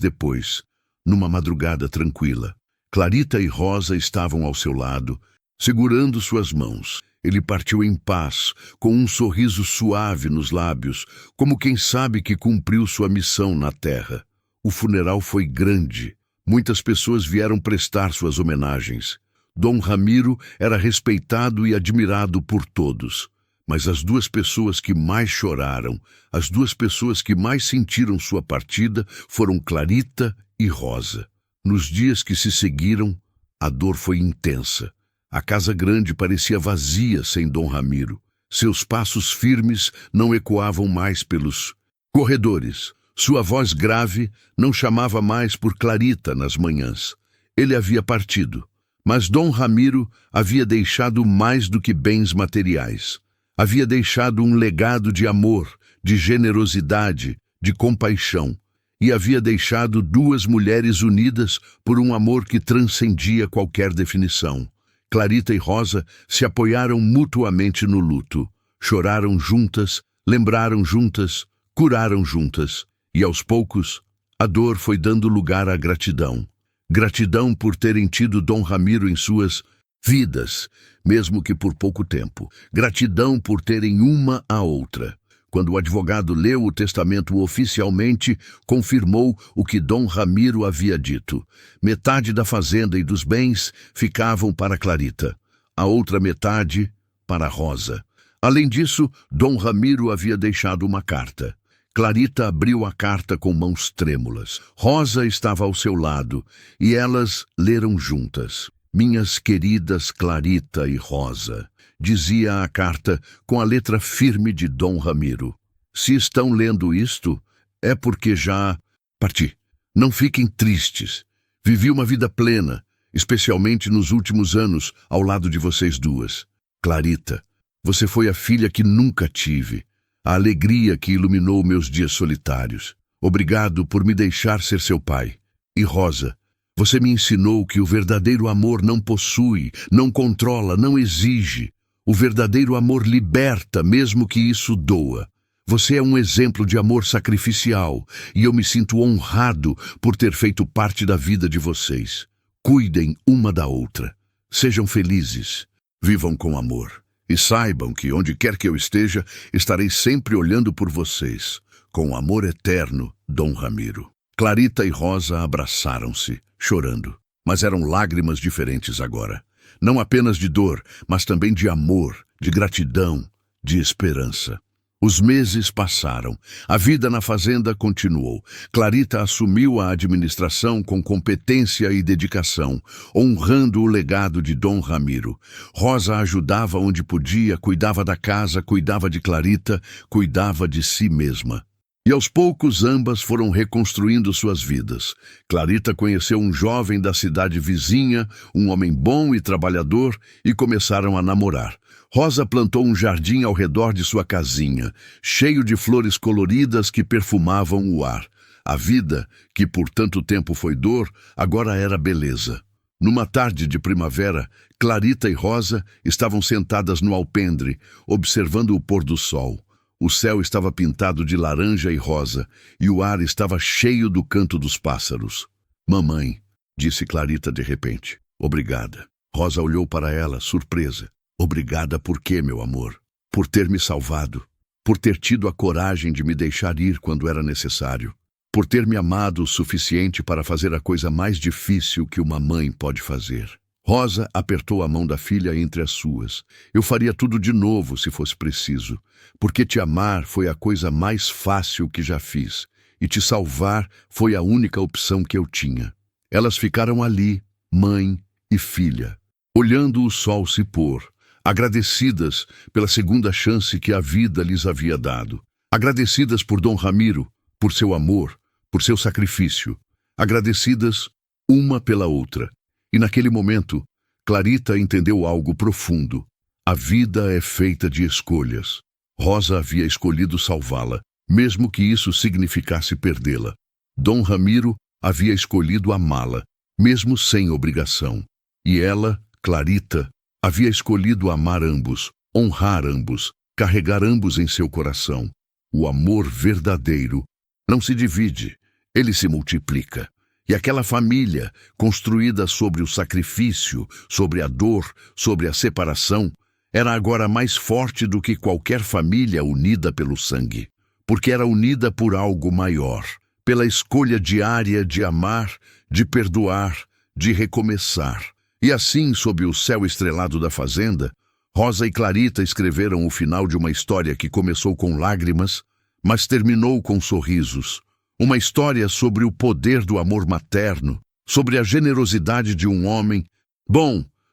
depois, numa madrugada tranquila. Clarita e Rosa estavam ao seu lado, segurando suas mãos. Ele partiu em paz, com um sorriso suave nos lábios, como quem sabe que cumpriu sua missão na terra. O funeral foi grande. Muitas pessoas vieram prestar suas homenagens. Dom Ramiro era respeitado e admirado por todos. Mas as 2 pessoas que mais choraram, as 2 pessoas que mais sentiram sua partida, foram Clarita e Rosa. Nos dias que se seguiram, a dor foi intensa. A casa grande parecia vazia sem Dom Ramiro. Seus passos firmes não ecoavam mais pelos corredores. Sua voz grave não chamava mais por Clarita nas manhãs. Ele havia partido, mas Dom Ramiro havia deixado mais do que bens materiais. Havia deixado um legado de amor, de generosidade, de compaixão. E havia deixado 2 mulheres unidas por um amor que transcendia qualquer definição. Clarita e Rosa se apoiaram mutuamente no luto. Choraram juntas, lembraram juntas, curaram juntas. E aos poucos, a dor foi dando lugar à gratidão. Gratidão por terem tido Dom Ramiro em suas vidas, mesmo que por pouco tempo. Gratidão por terem uma a outra. Quando o advogado leu o testamento oficialmente, confirmou o que Dom Ramiro havia dito. Metade da fazenda e dos bens ficavam para Clarita, a outra metade para Rosa. Além disso, Dom Ramiro havia deixado uma carta. Clarita abriu a carta com mãos trêmulas. Rosa estava ao seu lado, e elas leram juntas. Minhas queridas Clarita e Rosa, dizia a carta com a letra firme de Dom Ramiro. Se estão lendo isto, é porque já parti. Não fiquem tristes. Vivi uma vida plena, especialmente nos últimos anos, ao lado de vocês 2. Clarita, você foi a filha que nunca tive, a alegria que iluminou meus dias solitários. Obrigado por me deixar ser seu pai. E Rosa, Você me ensinou que o verdadeiro amor não possui, não controla, não exige. O verdadeiro amor liberta, mesmo que isso doa. Você é um exemplo de amor sacrificial e eu me sinto honrado por ter feito parte da vida de vocês. Cuidem uma da outra. Sejam felizes. Vivam com amor. E saibam que, onde quer que eu esteja, estarei sempre olhando por vocês. Com amor eterno, Dom Ramiro. Clarita e Rosa abraçaram-se, chorando. Mas eram lágrimas diferentes agora. Não apenas de dor, mas também de amor, de gratidão, de esperança. Os meses passaram. A vida na fazenda continuou. Clarita assumiu a administração com competência e dedicação, honrando o legado de Dom Ramiro. Rosa ajudava onde podia, cuidava da casa, cuidava de Clarita, cuidava de si mesma. E aos poucos ambas foram reconstruindo suas vidas. Clarita conheceu um jovem da cidade vizinha, um homem bom e trabalhador, e começaram a namorar. Rosa plantou um jardim ao redor de sua casinha, cheio de flores coloridas que perfumavam o ar. A vida, que por tanto tempo foi dor, agora era beleza. Numa tarde de primavera, Clarita e Rosa estavam sentadas no alpendre, observando o pôr do sol. O céu estava pintado de laranja e rosa, e o ar estava cheio do canto dos pássaros. "Mamãe", disse Clarita de repente. "Obrigada." Rosa olhou para ela, surpresa. "Obrigada por quê, meu amor? Por ter me salvado, por ter tido a coragem de me deixar ir quando era necessário, por ter me amado o suficiente para fazer a coisa mais difícil que uma mãe pode fazer." Rosa apertou a mão da filha entre as suas. "Eu faria tudo de novo se fosse preciso, porque te amar foi a coisa mais fácil que já fiz, e te salvar foi a única opção que eu tinha." Elas ficaram ali, mãe e filha, olhando o sol se pôr, agradecidas pela segunda chance que a vida lhes havia dado. Agradecidas por Dom Ramiro, por seu amor, por seu sacrifício. Agradecidas uma pela outra. E naquele momento, Clarita entendeu algo profundo. A vida é feita de escolhas. Rosa havia escolhido salvá-la, mesmo que isso significasse perdê-la. Dom Ramiro havia escolhido amá-la, mesmo sem obrigação. E ela, Clarita, havia escolhido amar ambos, honrar ambos, carregar ambos em seu coração. O amor verdadeiro não se divide, ele se multiplica. E aquela família, construída sobre o sacrifício, sobre a dor, sobre a separação, era agora mais forte do que qualquer família unida pelo sangue, porque era unida por algo maior, pela escolha diária de amar, de perdoar, de recomeçar. E assim, sob o céu estrelado da fazenda, Rosa e Clarita escreveram o final de uma história que começou com lágrimas, mas terminou com sorrisos. Uma história sobre o poder do amor materno, sobre a generosidade de um homem,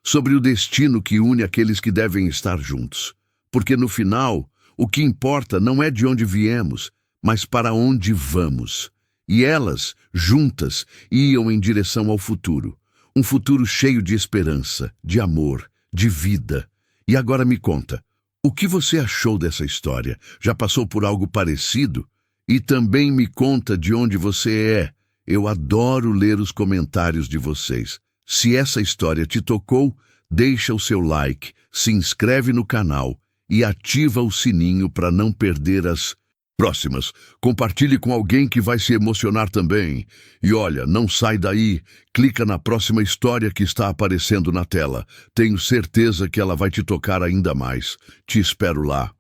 sobre o destino que une aqueles que devem estar juntos. Porque no final, o que importa não é de onde viemos, mas para onde vamos. E elas, juntas, iam em direção ao futuro. Um futuro cheio de esperança, de amor, de vida. E agora me conta, o que você achou dessa história? Já passou por algo parecido? E também me conta de onde você é. Eu adoro ler os comentários de vocês. Se essa história te tocou, deixa o seu like, se inscreve no canal e ativa o sininho para não perder as próximas. Compartilhe com alguém que vai se emocionar também. E olha, não sai daí, clica na próxima história que está aparecendo na tela. Tenho certeza que ela vai te tocar ainda mais. Te espero lá.